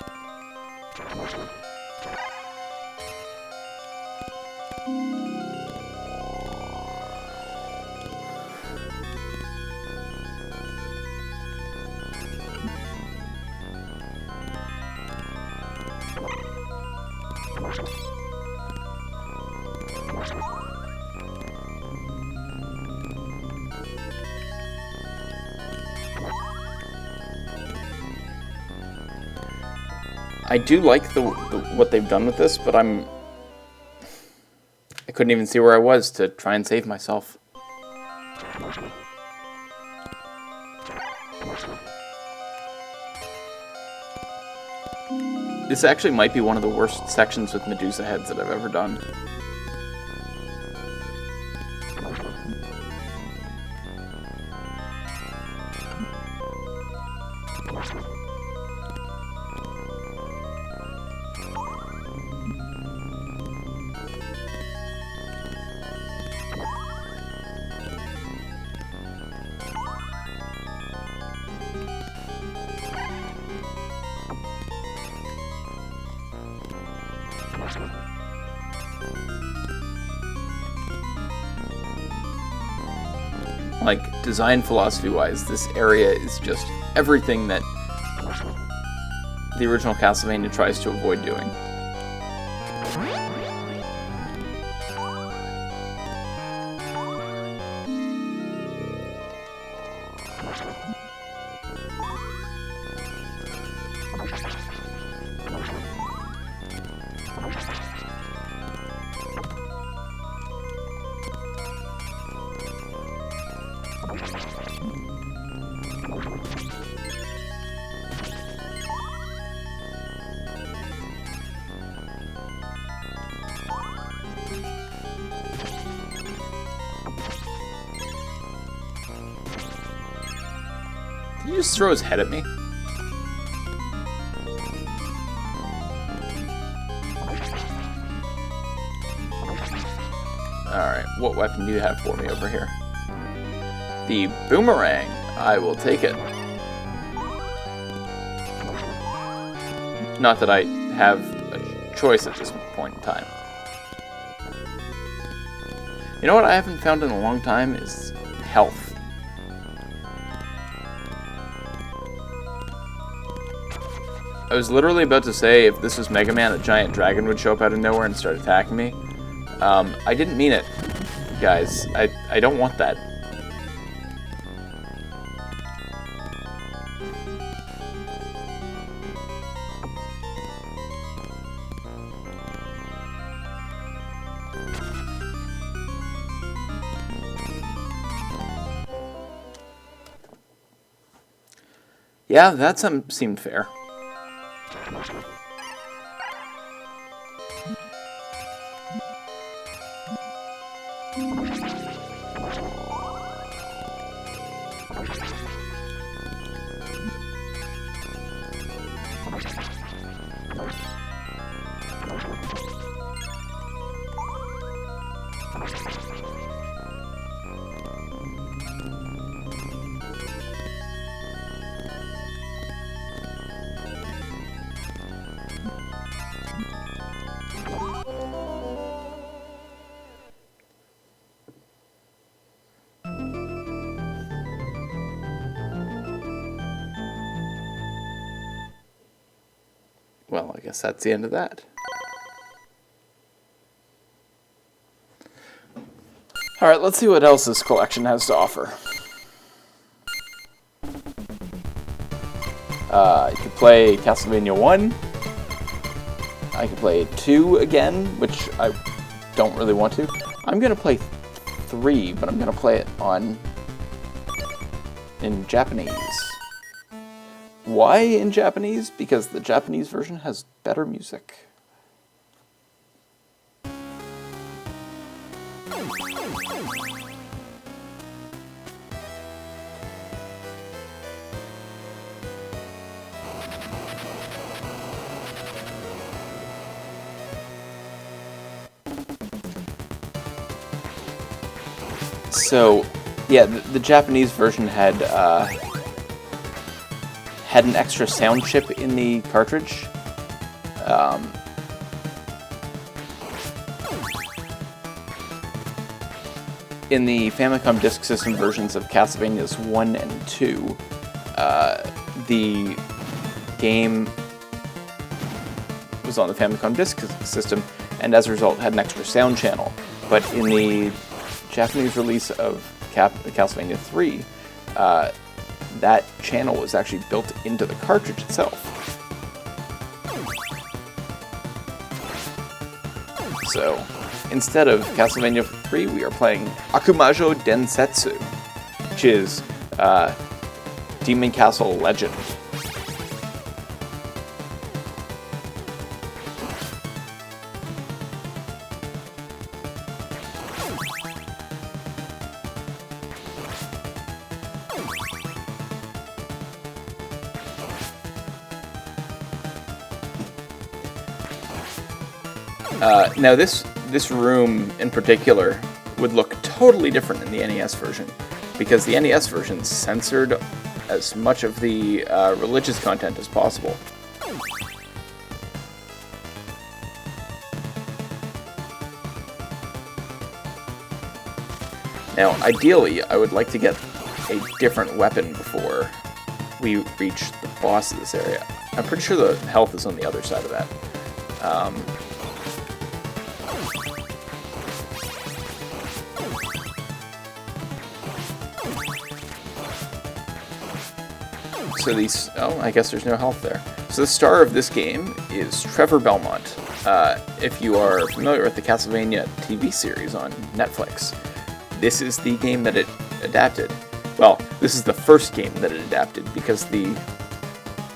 I do like what they've done with this, but I couldn't even see where I was to try and save myself. This actually might be one of the worst sections with Medusa heads that I've ever done. Like, design philosophy-wise, this area is just everything that the original Castlevania tries to avoid doing. Did he just throw his head at me? Alright, what weapon do you have for me over here? The boomerang. I will take it. Not that I have a choice at this point in time. You know what I haven't found in a long time is health. I was literally about to say, if this was Mega Man, a giant dragon would show up out of nowhere and start attacking me. I didn't mean it, guys. I don't want that. Yeah, that seemed fair. Well, I guess that's the end of that. Alright, let's see what else this collection has to offer. You could play Castlevania 1. I can play 2 again, which I don't really want to. I'm going to play 3, but I'm going to play it in Japanese. Why in Japanese? Because the Japanese version has better music. So, yeah, the Japanese version had an extra sound chip in the cartridge. In the Famicom Disk System versions of Castlevanias 1 and 2, the game was on the Famicom Disk System, and as a result had an extra sound channel. But in the Japanese release of Castlevania 3, that channel was actually built into the cartridge itself. So, instead of Castlevania 3, we are playing Akumajo Densetsu, which is Demon Castle Legend. Now this room in particular would look totally different in the NES version, because the NES version censored as much of the religious content as possible. Now, ideally, I would like to get a different weapon before we reach the boss of this area. I'm pretty sure the health is on the other side of that. So these, oh, I guess there's no health there. So the star of this game is Trevor Belmont. If you are familiar with the Castlevania TV series on Netflix, this is the game that it adapted. Well, this is the first game that it adapted, because the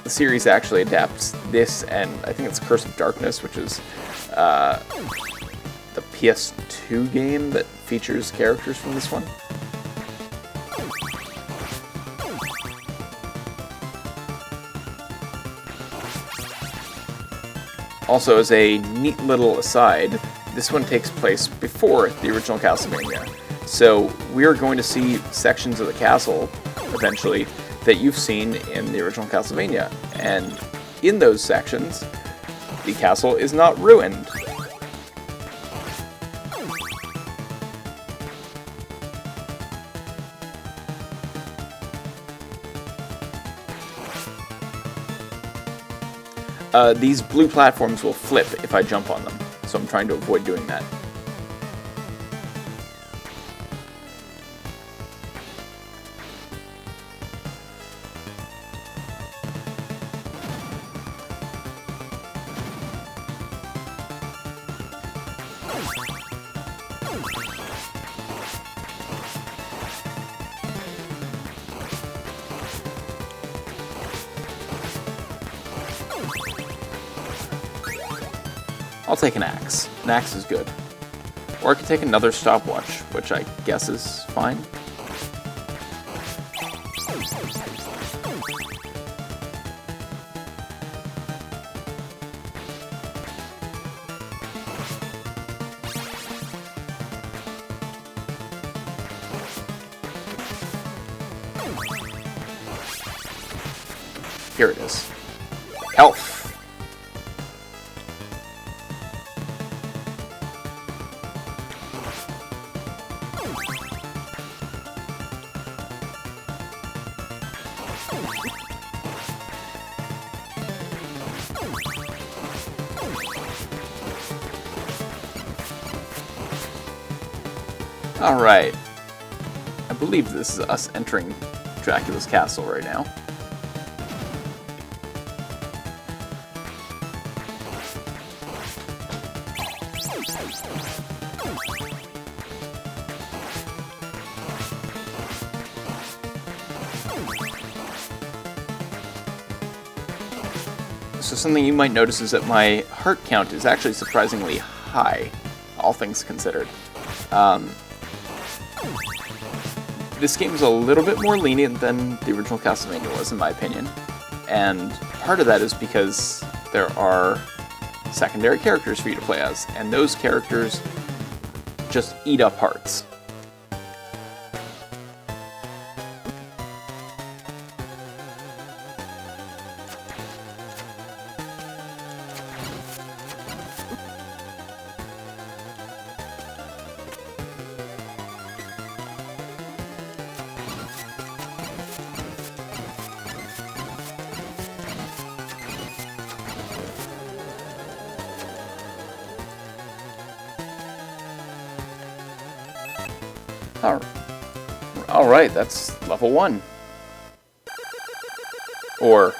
series actually adapts this, and I think it's Curse of Darkness, which is the PS2 game that features characters from this one. Also, as a neat little aside, this one takes place before the original Castlevania. So we are going to see sections of the castle, eventually, that you've seen in the original Castlevania. And in those sections, the castle is not ruined. These blue platforms will flip if I jump on them, so I'm trying to avoid doing that. I'll take an axe. An axe is good. Or I could take another stopwatch, which I guess is fine. Here it is. Health. Alright. I believe this is us entering Dracula's castle right now. So something you might notice is that my heart count is actually surprisingly high, all things considered. This game is a little bit more lenient than the original Castlevania was, in my opinion. And part of that is because there are secondary characters for you to play as, and those characters just eat up hearts. Alright, that's level 1. Or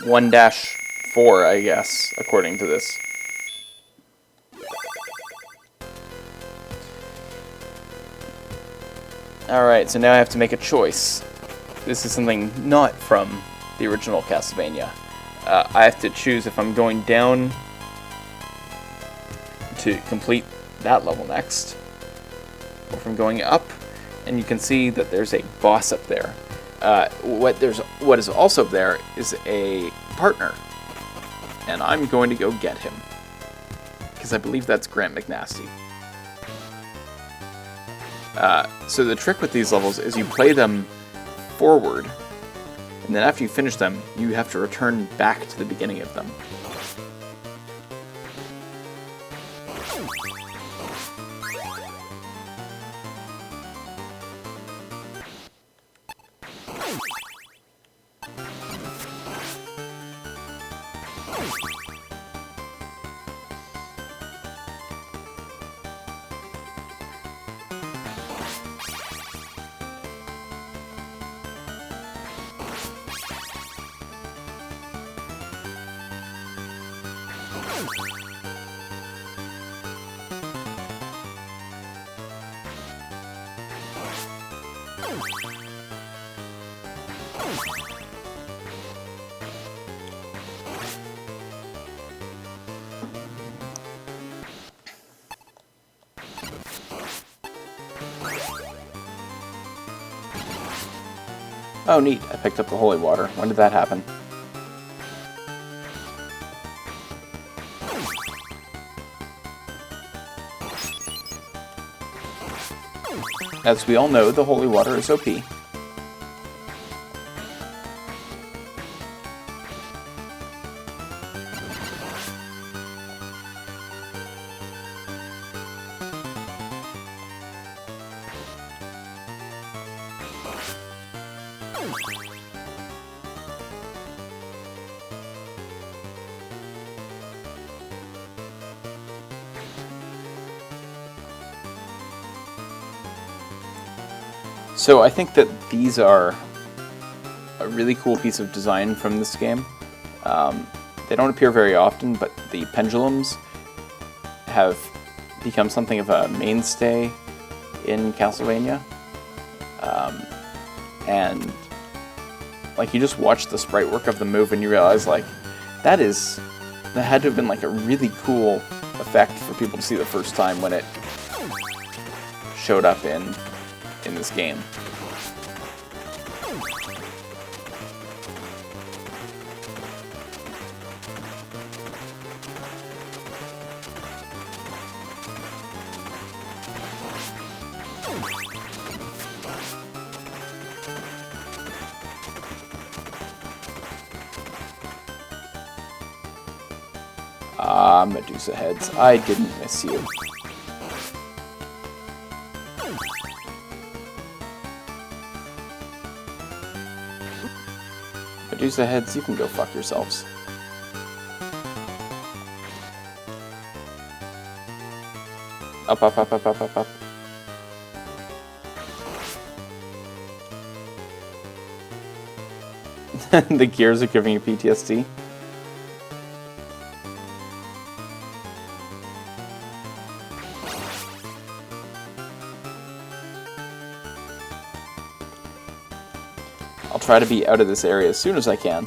1-4, I guess, according to this. Alright, so now I have to make a choice. This is something not from the original Castlevania. I have to choose if I'm going down to complete that level next, or if I'm going up. And you can see that there's a boss up there. What is also up there is a partner, and I'm going to go get him because I believe that's Grant McNasty. So the trick with these levels is you play them forward, and then after you finish them, you have to return back to the beginning of them. Oh, neat. I picked up the holy water. When did that happen? As we all know, the holy water is OP. So I think that these are a really cool piece of design from this game. They don't appear very often, but the pendulums have become something of a mainstay in Castlevania. And like, you just watch the sprite work of the move and you realize, like, that had to have been like a really cool effect for people to see the first time when it showed up in this game. Medusa heads, I didn't miss you. Medusa heads, you can go fuck yourselves. Up, up, up, up, up, up, up. The gears are giving you PTSD. I'll try to be out of this area as soon as I can.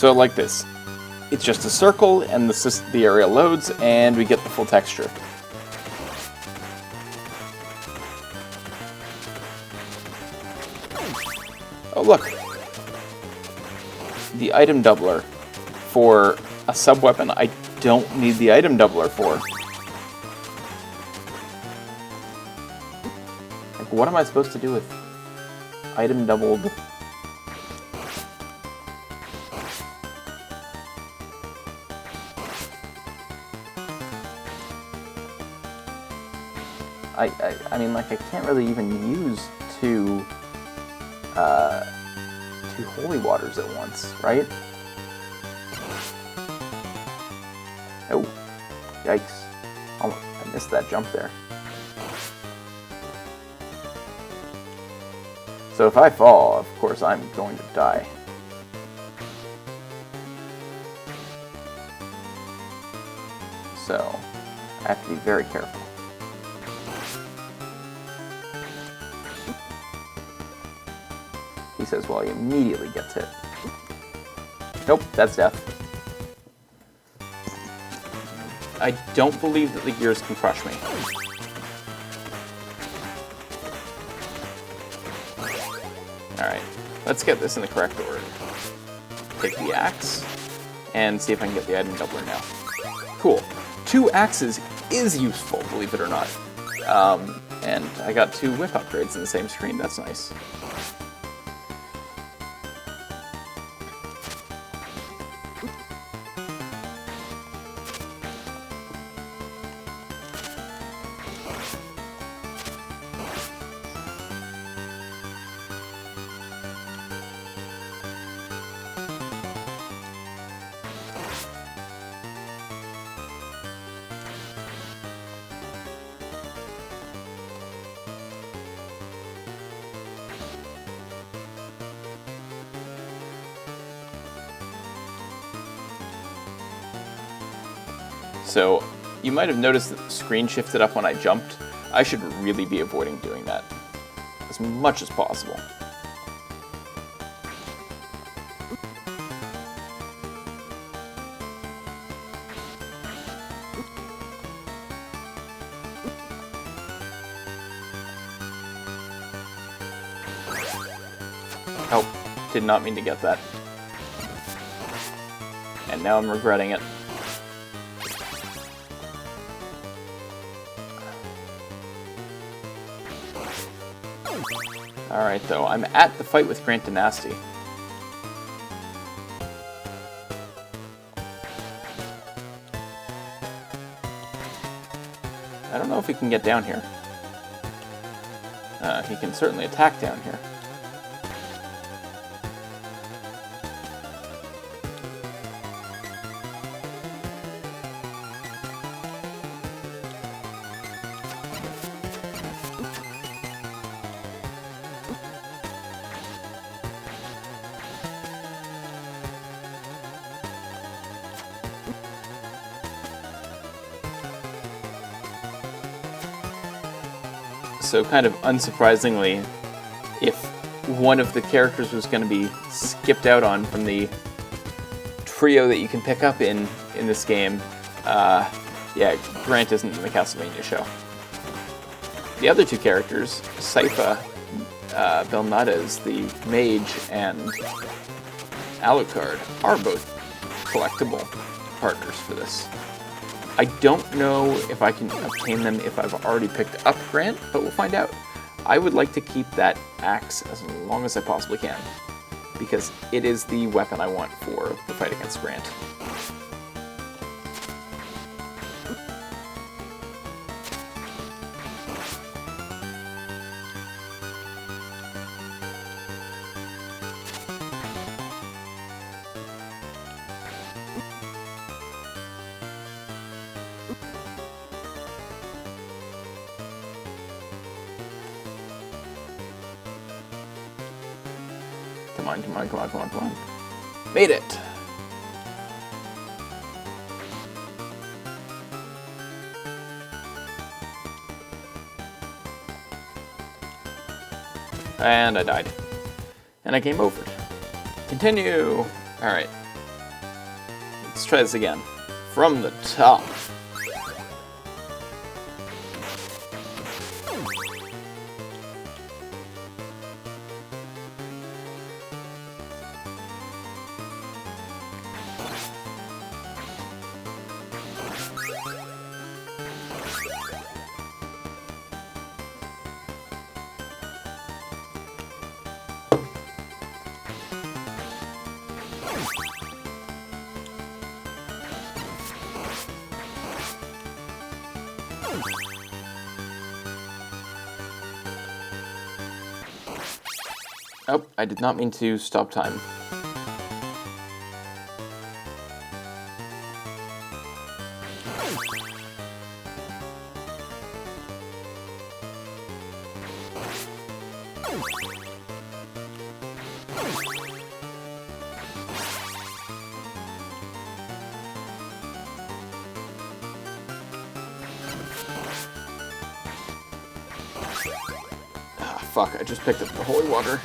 So like this. It's just a circle, and the area loads, and we get the full texture. Oh look! The item doubler for a sub-weapon I don't need the item doubler for. Like, what am I supposed to do with item doubled? I mean, like, I can't really even use two holy waters at once, right? Oh, yikes. Oh, I missed that jump there. So if I fall, of course, I'm going to die. So I have to be very careful. He says, well, he immediately gets hit. Nope, that's death. I don't believe that the gears can crush me. Alright, let's get this in the correct order. Take the axe, and see if I can get the item doubler now. Cool. 2 axes is useful, believe it or not. And I got 2 whip upgrades in the same screen, that's nice. So, you might have noticed that the screen shifted up when I jumped. I should really be avoiding doing that as much as possible. Oh, did not mean to get that. And now I'm regretting it. Alright, though, I'm at the fight with Grant Dynasty. I don't know if he can get down here. He can certainly attack down here. So kind of unsurprisingly, if one of the characters was going to be skipped out on from the trio that you can pick up in this game, yeah, Grant isn't in the Castlevania show. The other 2 characters, Sypha Belnades, the mage, and Alucard, are both collectible partners for this. I don't know if I can obtain them if I've already picked up Grant, but we'll find out. I would like to keep that axe as long as I possibly can, because it is the weapon I want for the fight against Grant. Come on, come on, come on, come on, come on. Made it! And I died. And I game over. Continue! Alright. Let's try this again. From the top. Oh, I did not mean to stop time. Ah, fuck, I just picked up the holy water.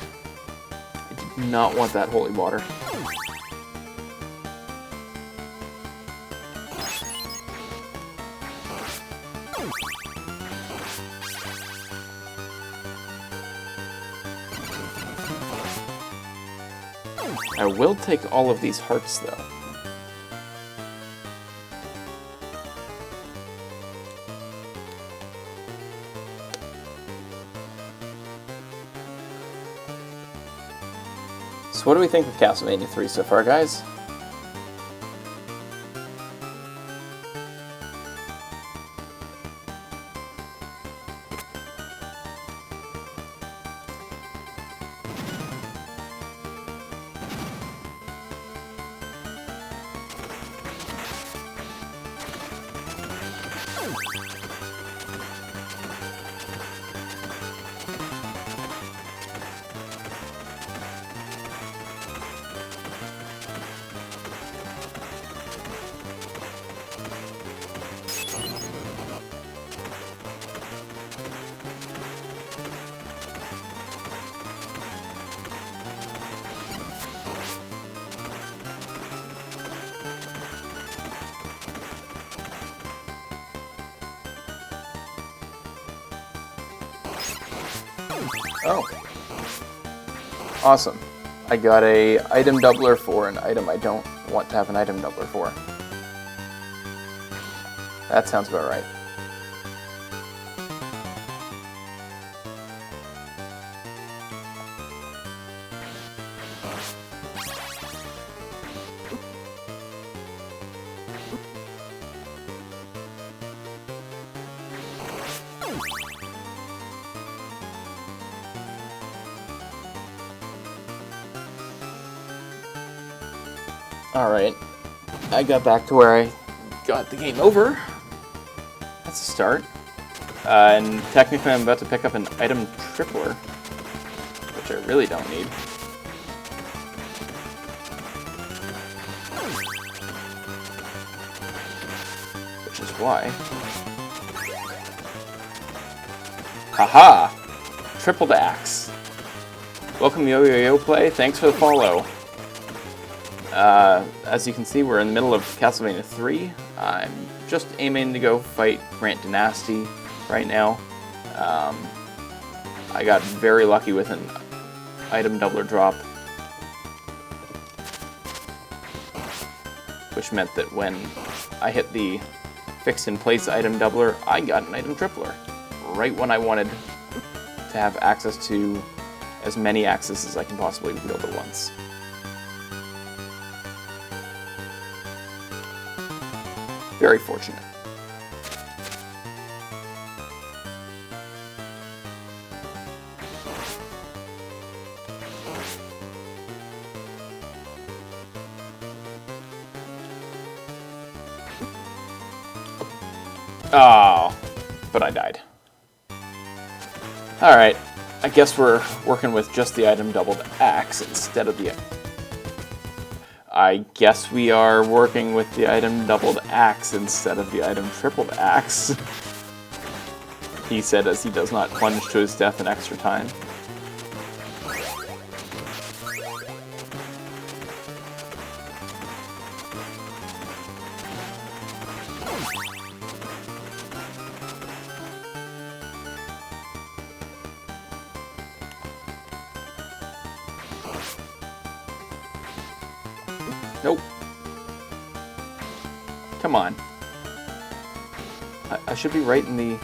I did not want that holy water. I will take all of these hearts, though. So what do we think of Castlevania 3 so far, guys? Oh. Awesome. I got a item doubler for an item I don't want to have an item doubler for. That sounds about right. Alright, I got back to where I got the game over. That's a start. And technically I'm about to pick up an item tripler, which I really don't need. Which is why. Haha! Tripled axe. Welcome Yo-Yo-Yo Play, thanks for the follow. As you can see, we're in the middle of Castlevania 3. I'm just aiming to go fight Grant Dynasty right now. I got very lucky with an item doubler drop, which meant that when I hit the fixed-in-place item doubler, I got an item tripler, right when I wanted to have access to as many axes as I can possibly wield at once. Very fortunate. Oh, but I died. Alright, I guess we're working with just the item doubled axe instead of the... I guess we are working with the item doubled axe instead of the item tripled axe. He said as he does not plunge to his death in extra time. Nope. Come on. I should be right in the...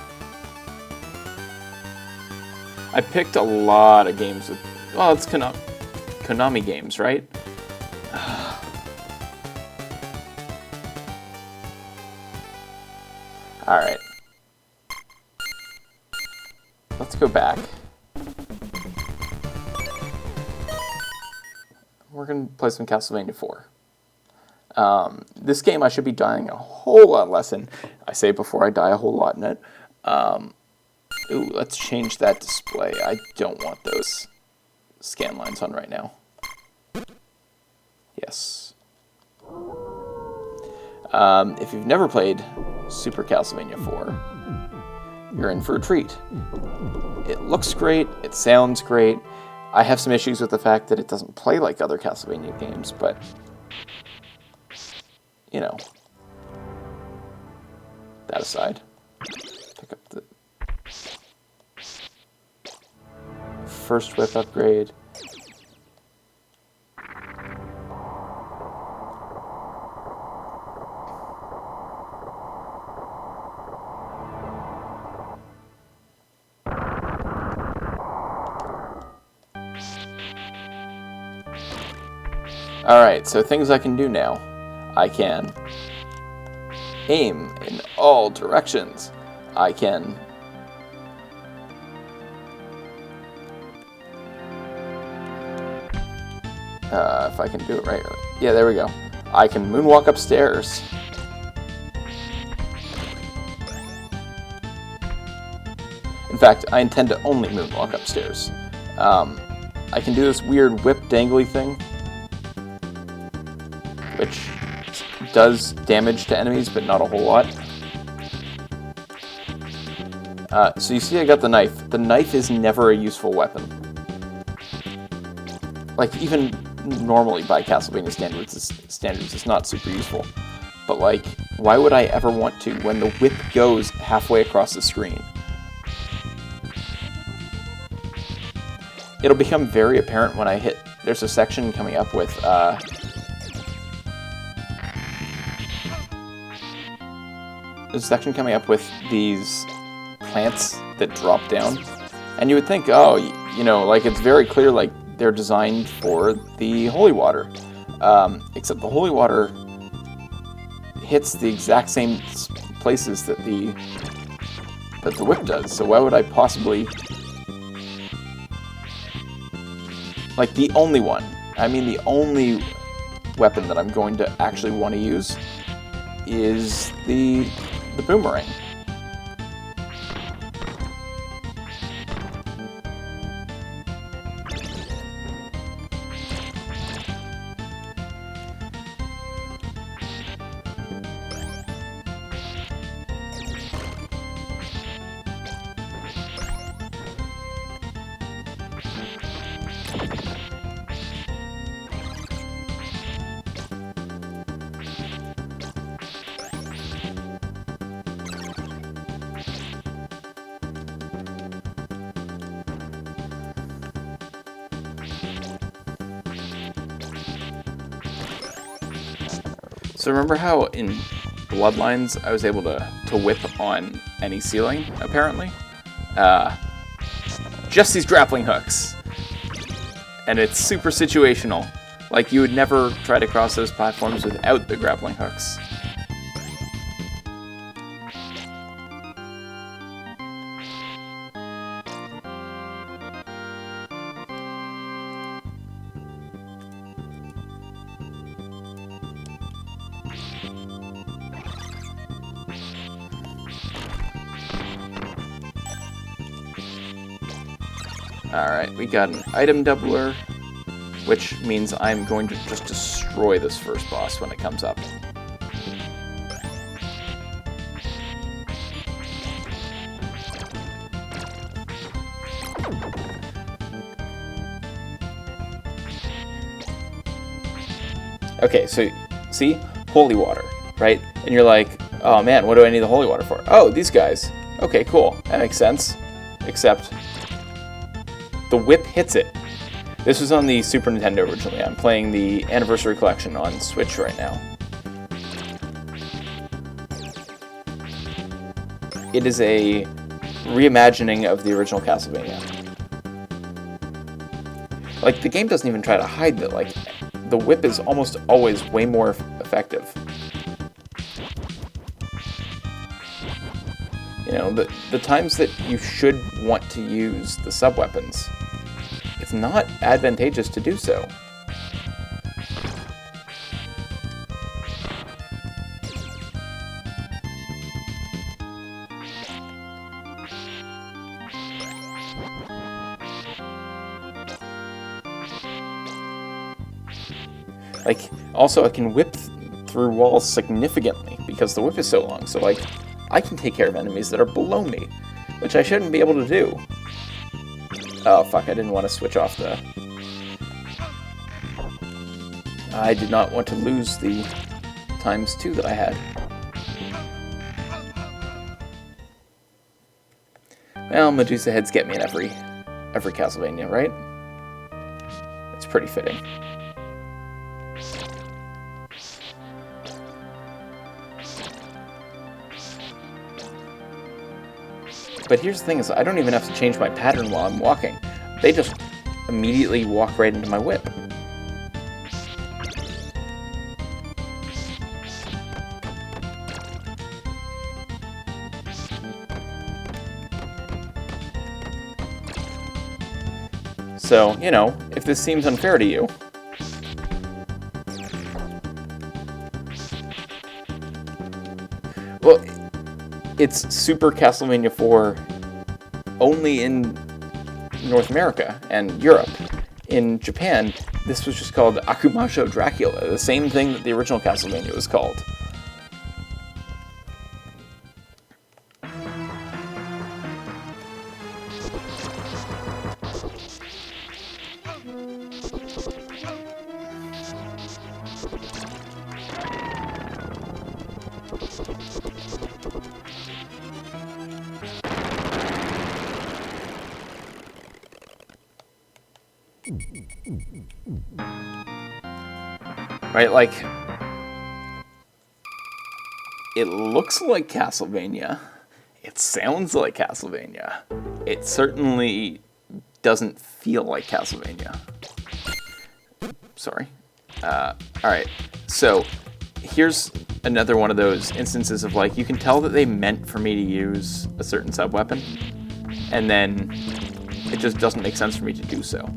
I picked a lot of games with... Well, it's Konami games, right? Alright. Let's go back. We're going to play some Castlevania 4. This game I should be dying a whole lot less in. I say before I die a whole lot in it. Ooh, let's change that display. I don't want those scan lines on right now. Yes. If you've never played Super Castlevania 4, you're in for a treat. It looks great, it sounds great. I have some issues with the fact that it doesn't play like other Castlevania games, but, you know, that aside, pick up the first whip upgrade. Alright, so things I can do now. I can aim in all directions. I can if I can do it right. Yeah, there we go. I can moonwalk upstairs. In fact, I intend to only moonwalk upstairs. I can do this weird whip dangly thing, which does damage to enemies, but not a whole lot. So you see I got the knife. The knife is never a useful weapon. Like, even normally by Castlevania standards, it's not super useful. But, like, why would I ever want to when the whip goes halfway across the screen? It'll become very apparent when I hit... There's a section coming up with... There's a section coming up with these plants that drop down. And you would think, oh, you know, like, it's very clear, like, they're designed for the holy water. Except the holy water hits the exact same places that the whip does. So why would I possibly... Like, the only one. I mean, the only weapon that I'm going to actually want to use is the boomerang. So remember how in Bloodlines I was able to whip on any ceiling, apparently? Just these grappling hooks. And it's super situational. Like, you would never try to cross those platforms without the grappling hooks. Alright, we got an item doubler, which means I'm going to just destroy this first boss when it comes up. Okay, so, see? Holy water, right? And you're like, Oh man, what do I need the holy water for? Oh, these guys. Okay, cool. That makes sense. Except the whip hits it. This was on the Super Nintendo originally. I'm playing the Anniversary Collection on Switch right now. It is a reimagining of the original Castlevania. Like, the game doesn't even try to hide that, like, the whip is almost always way more effective. You know, the times that you should want to use the sub-weapons, it's not advantageous to do so. Like, also I can whip through walls significantly because the whip is so long, so like, I can take care of enemies that are below me, which I shouldn't be able to do. Oh fuck, I didn't want to switch off the... I did not want to lose the ×2 that I had. Well, Medusa heads get me in every Castlevania, right? It's pretty fitting. But here's the thing is, I don't even have to change my pattern while I'm walking. They just immediately walk right into my whip. So, you know, if this seems unfair to you, well, it's Super Castlevania 4 only in North America and Europe. In Japan, this was just called Akumasho Dracula, the same thing that the original Castlevania was called. Right, like, it looks like Castlevania, it sounds like Castlevania, it certainly doesn't feel like Castlevania. Sorry. Alright, so here's another one of those instances of, like, you can tell that they meant for me to use a certain sub-weapon, and then it just doesn't make sense for me to do so.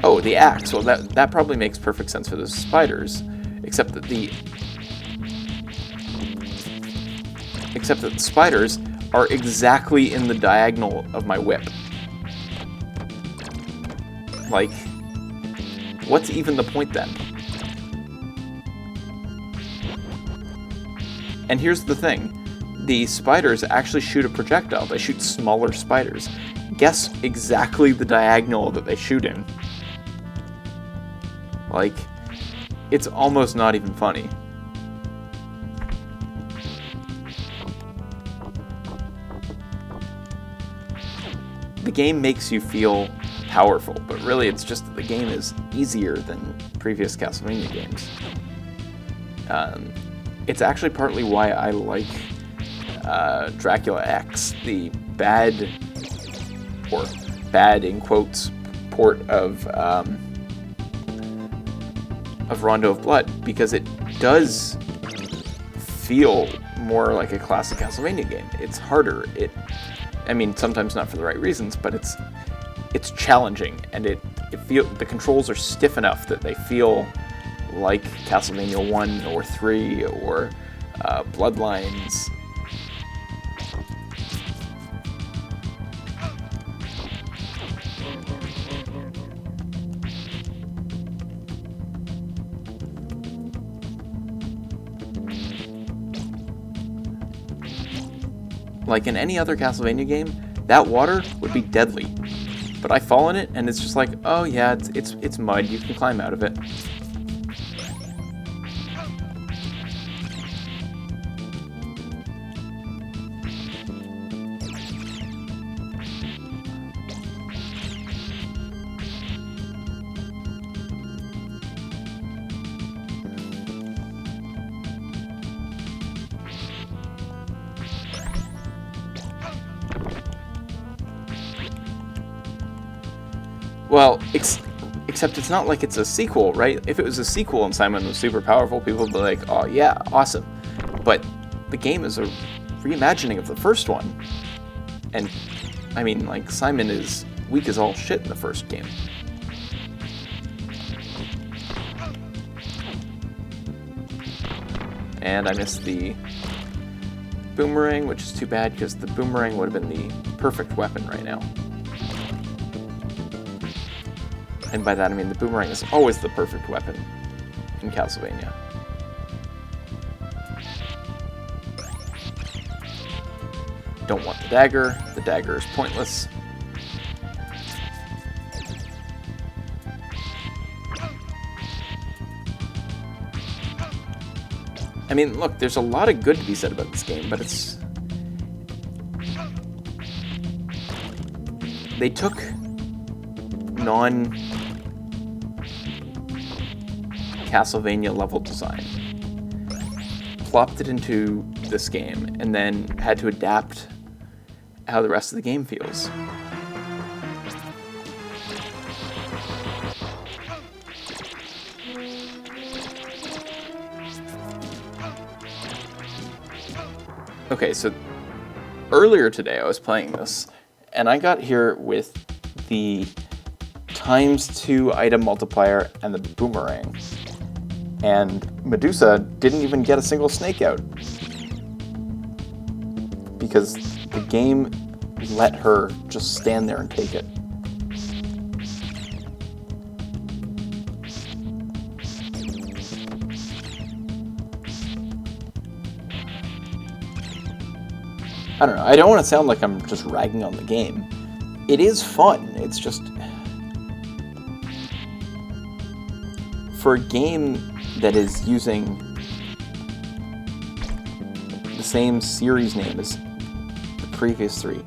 Oh, the axe. Well, that probably makes perfect sense for the spiders, except that the spiders are exactly in the diagonal of my whip. Like, what's even the point then? And here's the thing. The spiders actually shoot a projectile. They shoot smaller spiders. Guess exactly the diagonal that they shoot in. Like, it's almost not even funny. The game makes you feel powerful, but really it's just that the game is easier than previous Castlevania games. It's actually partly why I like Dracula X, the bad in quotes, port of Rondo of Blood, because it does feel more like a classic Castlevania game. It's harder. I mean, sometimes not for the right reasons, but it's challenging, and the controls are stiff enough that they feel like Castlevania 1 or 3 or Bloodlines. Like in any other Castlevania game, that water would be deadly. But I fall in it, and it's just like, oh yeah, it's mud, you can climb out of it. Well, except it's not like it's a sequel, right? If it was a sequel and Simon was super powerful, people would be like, oh yeah, awesome. But the game is a reimagining of the first one. And, I mean, like, Simon is weak as all shit in the first game. And I missed the boomerang, which is too bad, because the boomerang would have been the perfect weapon right now. And by that I mean the boomerang is always the perfect weapon in Castlevania. Don't want the dagger. The dagger is pointless. I mean, look, there's a lot of good to be said about this game, but it's... They took non-Castlevania level design, plopped it into this game, and then had to adapt how the rest of the game feels. Okay, so earlier today I was playing this, and I got here with the ×2 item multiplier and the boomerang. And Medusa didn't even get a single snake out. Because the game let her just stand there and take it. I don't know, I don't want to sound like I'm just ragging on the game. It is fun, it's just... For a game that is using the same series name as the previous three,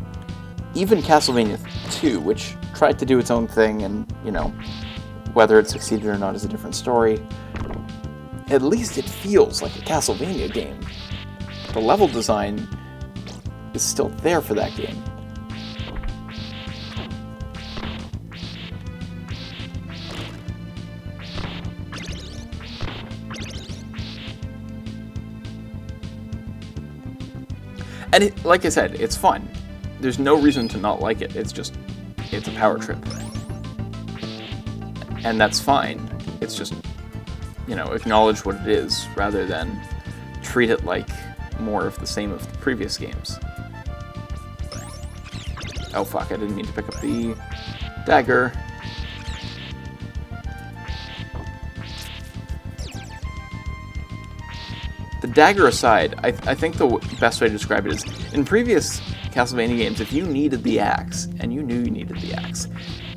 even Castlevania 2, which tried to do its own thing, and, you know, whether it succeeded or not is a different story, at least it feels like a Castlevania game. The level design is still there for that game. And it, like I said, it's fun. There's no reason to not like it. It's just, it's a power trip. And that's fine. It's just, you know, acknowledge what it is rather than treat it like more of the same of the previous games. Oh fuck, I didn't mean to pick up the dagger. The dagger aside, I think the best way to describe it is, in previous Castlevania games, if you needed the axe, and you knew you needed the axe,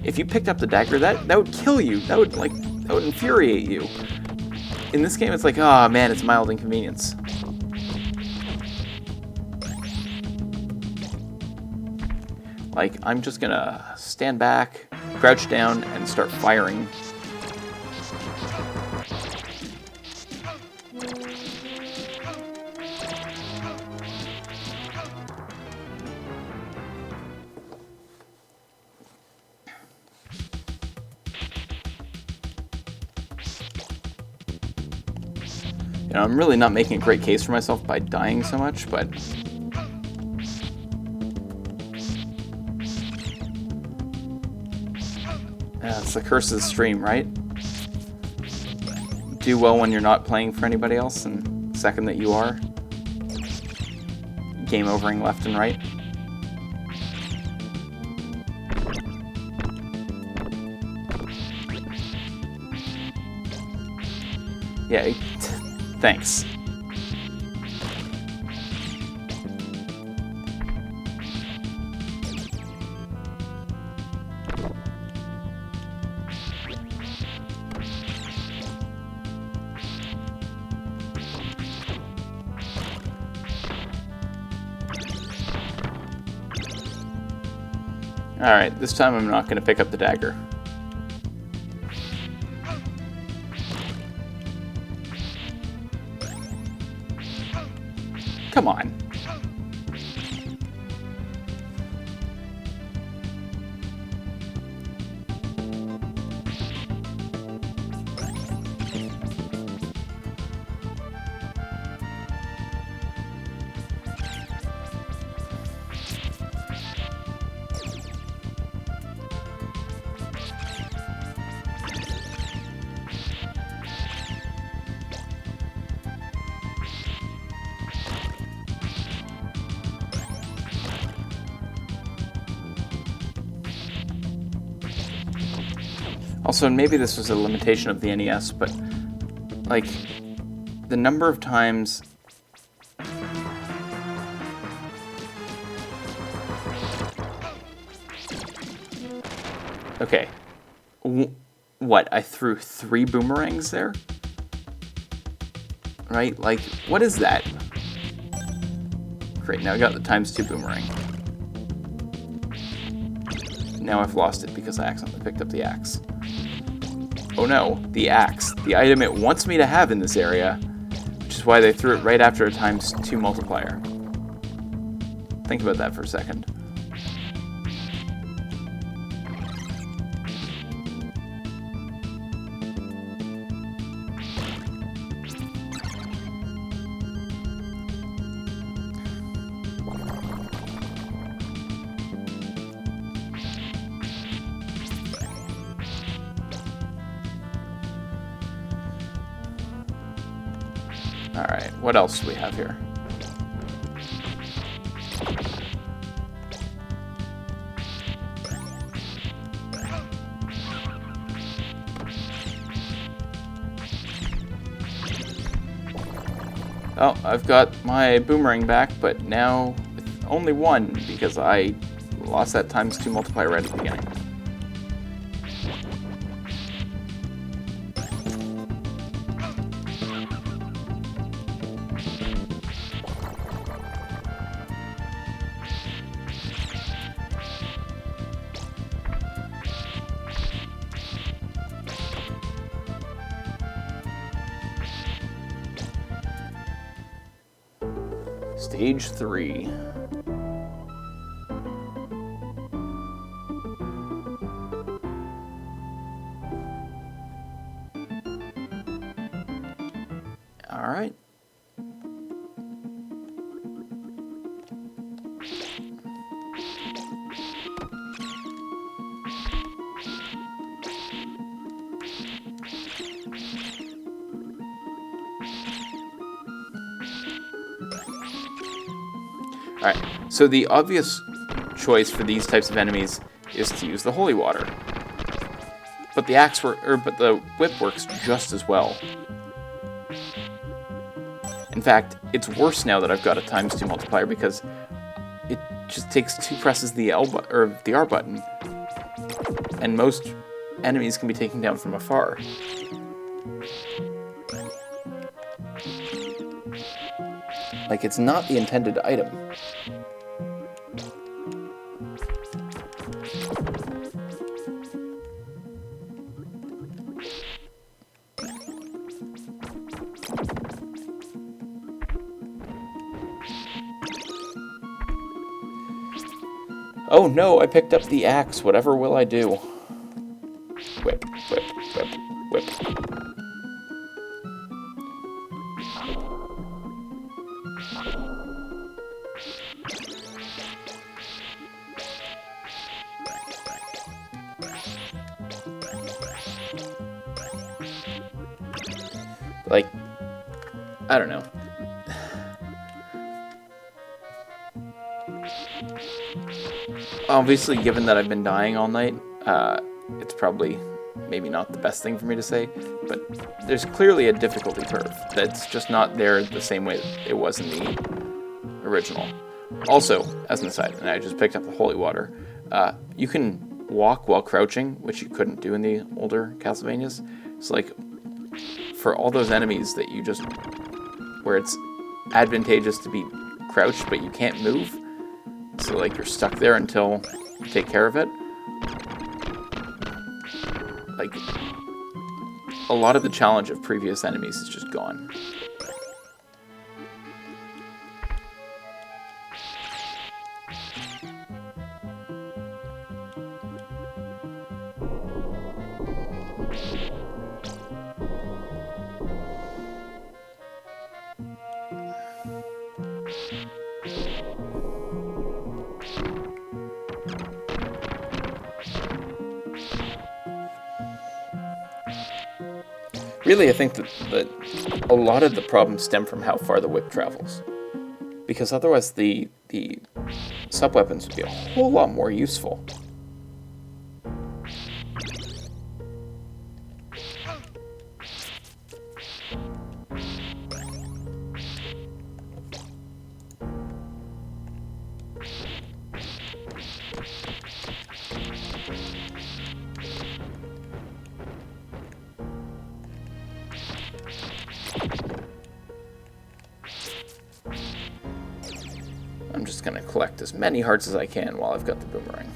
if you picked up the dagger, that would kill you. That would infuriate you. In this game, it's like, oh man, it's mild inconvenience. Like, I'm just gonna stand back, crouch down, and start firing. You know, I'm really not making a great case for myself by dying so much, but... yeah, it's the curse of the stream, right? Do well when you're not playing for anybody else, and the second that you are, game overing left and right. Yeah, thanks. Alright, this time I'm not going to pick up the dagger. Come on. Also, and maybe this was a limitation of the NES, but, like, the number of times... Okay. What? I threw 3 boomerangs there? Right? Like, what is that? Great, now I got the ×2 boomerang. Now I've lost it because I accidentally picked up the axe. Oh no, the axe. The item it wants me to have in this area, which is why they threw it right after a ×2 multiplier. Think about that for a second. Alright, what else do we have here? Oh, I've got my boomerang back, but now with only 1 because I lost that ×2 multiplier right at the beginning. Stage 3. All right. Alright, so the obvious choice for these types of enemies is to use the holy water. But the whip works just as well. In fact, it's worse now that I've got a ×2 multiplier because it just takes 2 presses of the R button, and most enemies can be taken down from afar. Like, it's not the intended item. Oh no, I picked up the axe. Whatever will I do? Whip, whip, whip, whip. Like, I don't know. Obviously, given that I've been dying all night, it's probably maybe not the best thing for me to say, but there's clearly a difficulty curve that's just not there the same way that it was in the original. Also, as an aside, and I just picked up the holy water, you can walk while crouching, which you couldn't do in the older Castlevanias. So, like, for all those enemies that you just, where it's advantageous to be crouched but you can't move, so like you're stuck there until you take care of it. Like, a lot of the challenge of previous enemies is just gone. Really, I think that a lot of the problems stem from how far the whip travels. Because otherwise the sub-weapons would be a whole lot more useful. I'm just going to collect as many hearts as I can while I've got the boomerang.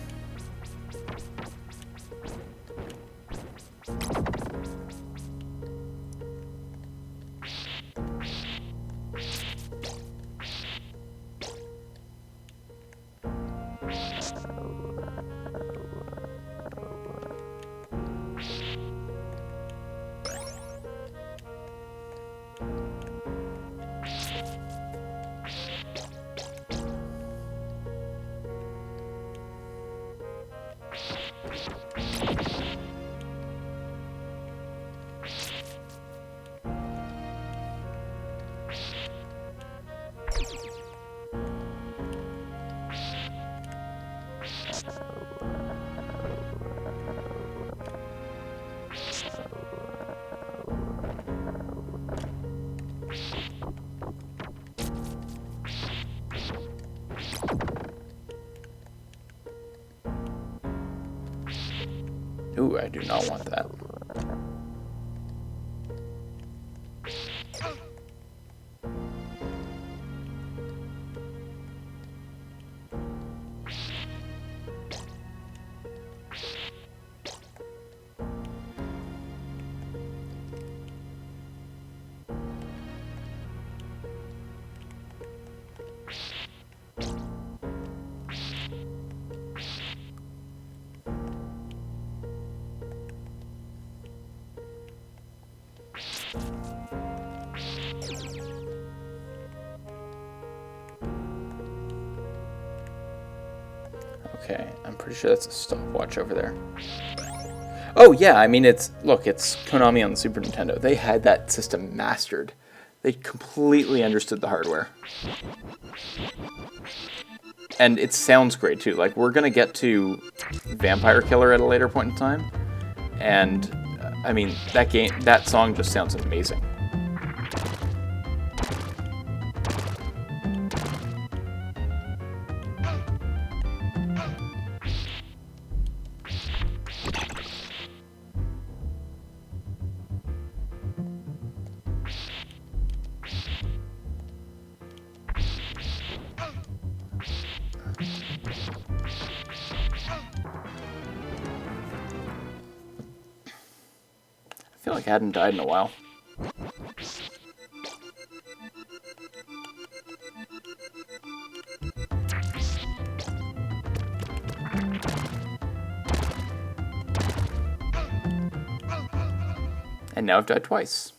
Ooh, I do not want that. Okay, I'm pretty sure that's a stopwatch over there. Oh yeah, I mean it's Konami on the Super Nintendo. They had that system mastered. They completely understood the hardware. And it sounds great too. Like, we're gonna get to Vampire Killer at a later point in time, and I mean that song just sounds amazing. I feel like I hadn't died in a while. And now I've died twice.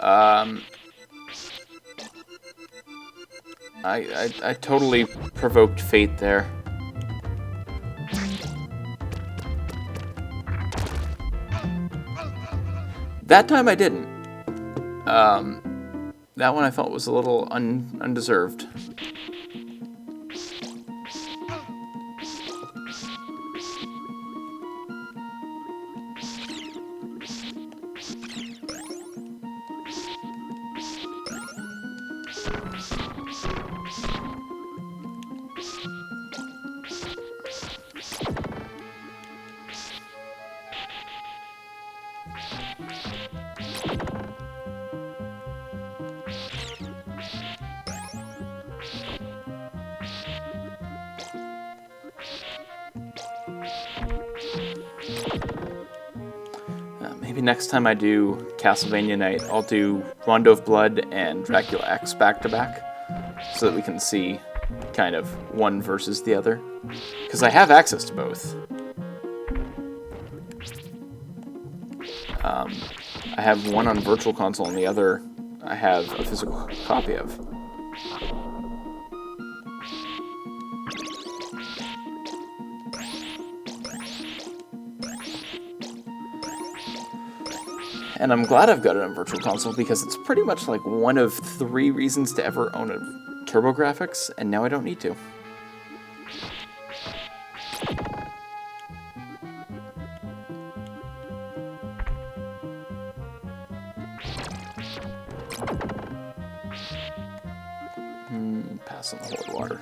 I totally provoked fate there. That time I didn't. That one I felt was a little undeserved. Maybe next time I do Castlevania Night, I'll do Rondo of Blood and Dracula X back to back, so that we can see kind of one versus the other. Because I have access to both. I have one on Virtual Console and the other I have a physical copy of. And I'm glad I've got it on Virtual Console because it's pretty much like one of 3 reasons to ever own a TurboGrafx, and now I don't need to. Pass on the holy water.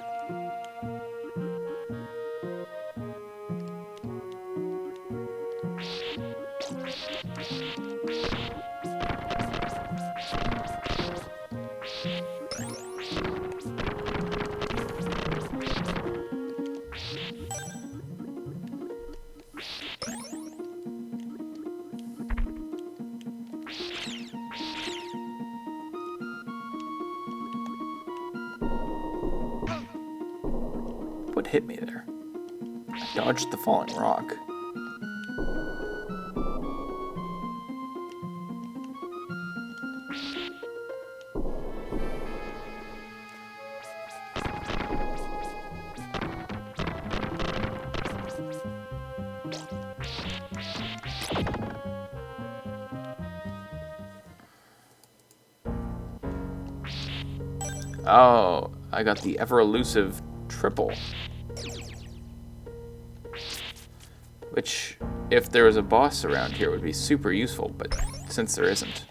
what hit me there. I dodged the falling rock. Oh, I got the ever-elusive triple. Which, if there was a boss around here, would be super useful, but since there isn't.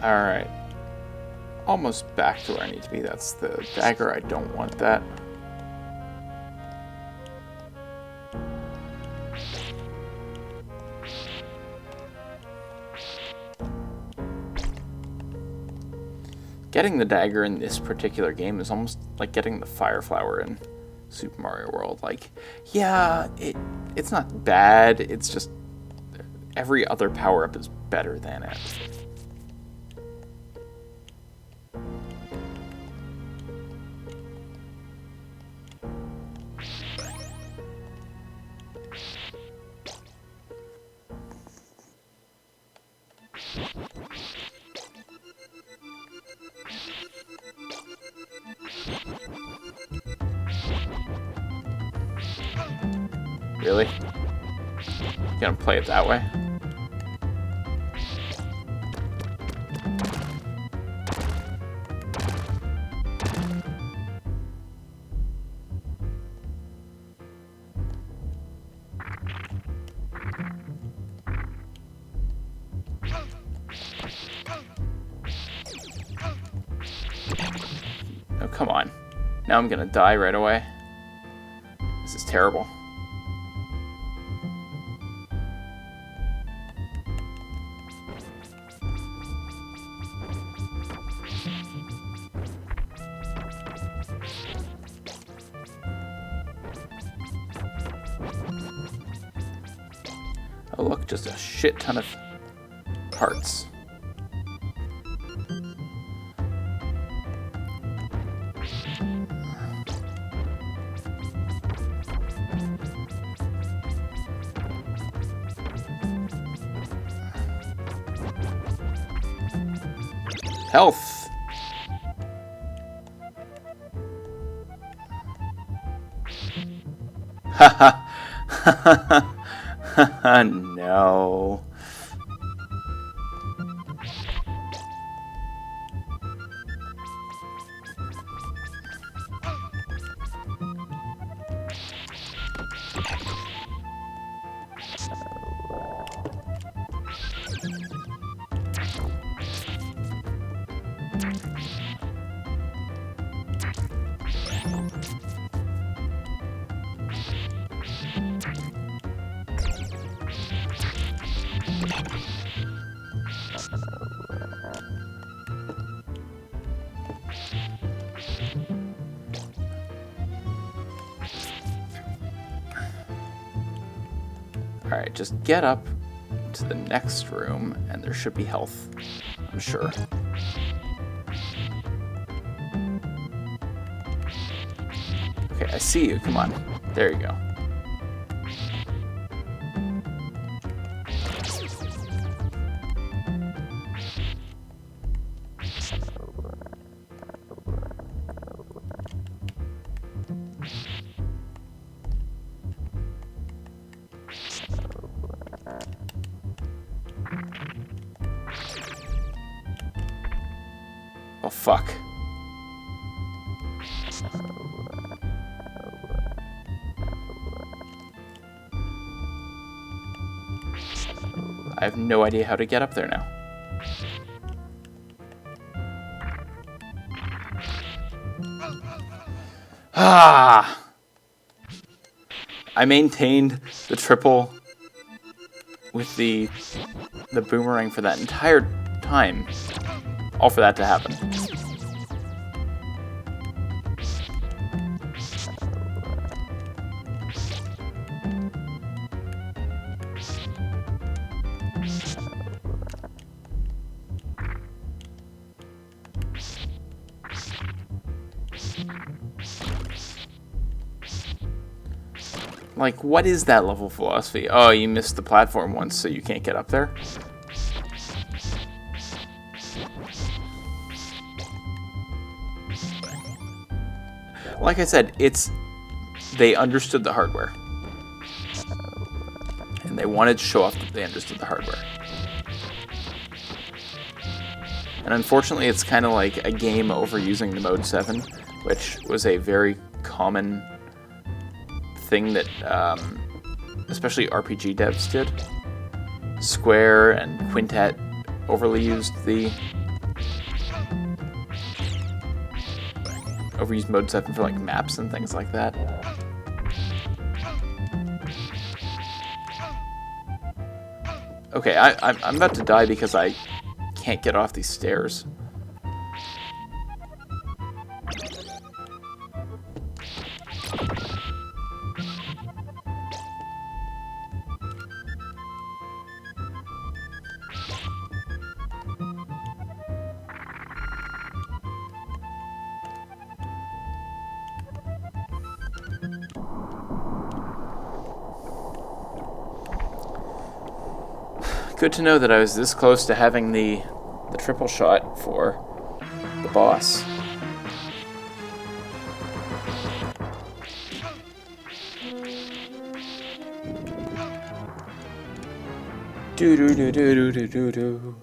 Alright. Almost back to where I need to be. That's the dagger. I don't want that. Getting the dagger in this particular game is almost like getting the fire flower in Super Mario World. Like, yeah, it's not bad. It's just every other power-up is better than it. Really? You gonna play it that way? Oh, come on. Now I'm gonna die right away. This is terrible. Oh look, just a shit ton of hearts. Health! Haha! Haha! No. Alright, just get up to the next room, and there should be health, I'm sure. Okay, I see you. Come on. There you go. fuck. I have no idea how to get up there now. Ah! I maintained the triple with the boomerang for that entire time. All for that to happen. Like, what is that level philosophy? Oh, you missed the platform once, so you can't get up there? Like I said, they understood the hardware. And they wanted to show off that they understood the hardware. And unfortunately, it's kind of like a game overusing the Mode 7, which was a very common thing that especially RPG devs did. Square and Quintet overused Mode 7 for like maps and things like that. Okay, I'm about to die because I can't get off these stairs. Good to know that I was this close to having the triple shot for the boss. Do do do do do do do.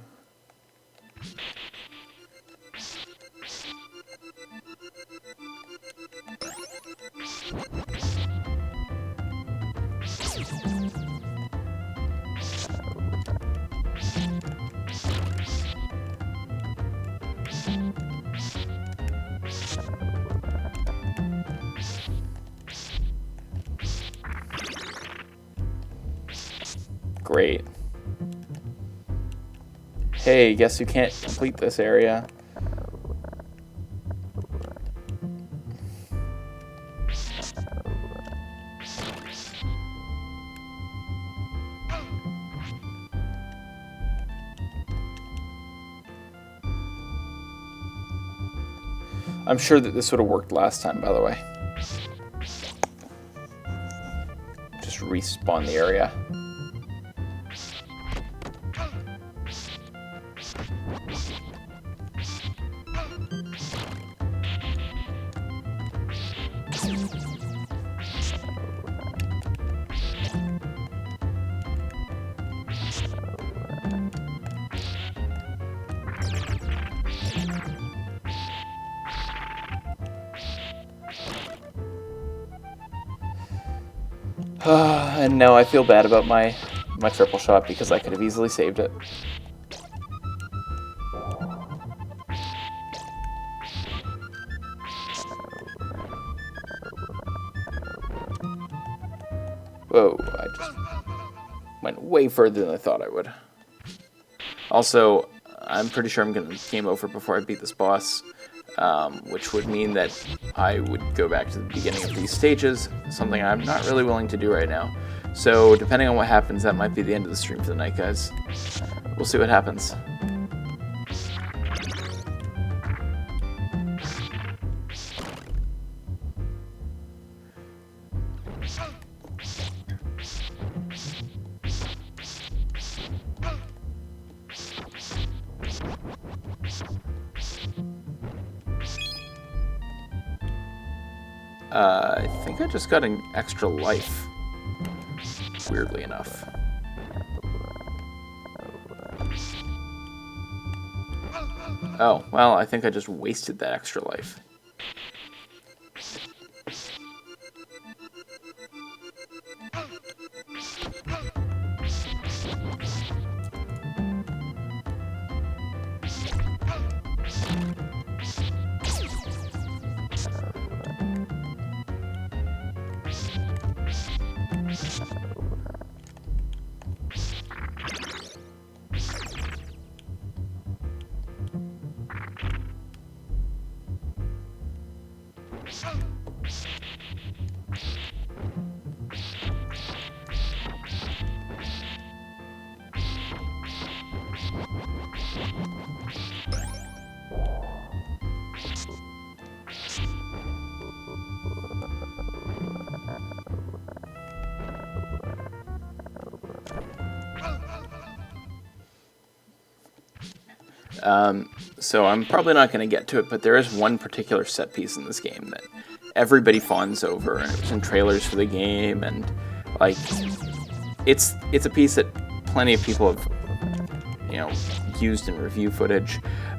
Great. Hey, guess who can't complete this area? I'm sure that this would have worked last time, by the way. Just respawn the area. And now I feel bad about my triple shot because I could have easily saved it. Whoa, I just went way further than I thought I would. Also, I'm pretty sure I'm going to game over before I beat this boss, which would mean that I would go back to the beginning of these stages, something I'm not really willing to do right now. So, depending on what happens, that might be the end of the stream for the night, guys. We'll see what happens. I think I just got an extra life, weirdly enough. Oh, well, I think I just wasted that extra life. So I'm probably not going to get to it, but there is one particular set piece in this game that everybody fawns over, and it was in trailers for the game, and like it's a piece that plenty of people have, you know, used in review footage.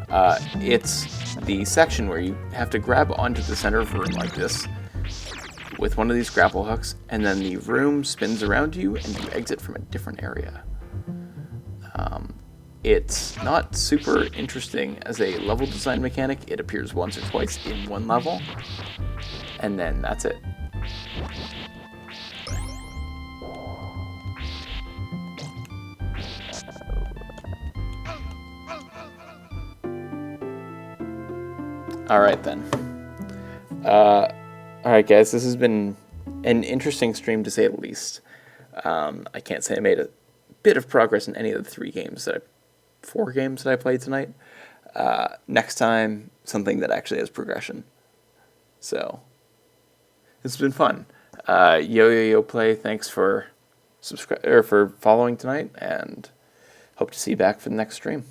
It's the section where you have to grab onto the center of a room like this with one of these grapple hooks, and then the room spins around you and you exit from a different area. It's not super interesting as a level design mechanic. It appears once or twice in one level, and then that's it. Alright then. Alright guys, this has been an interesting stream to say the least. I can't say I made a bit of progress in any of the 4 games that I played tonight. Next time, something that actually has progression. So, it's been fun. Yo Play, thanks for for following tonight, and hope to see you back for the next stream.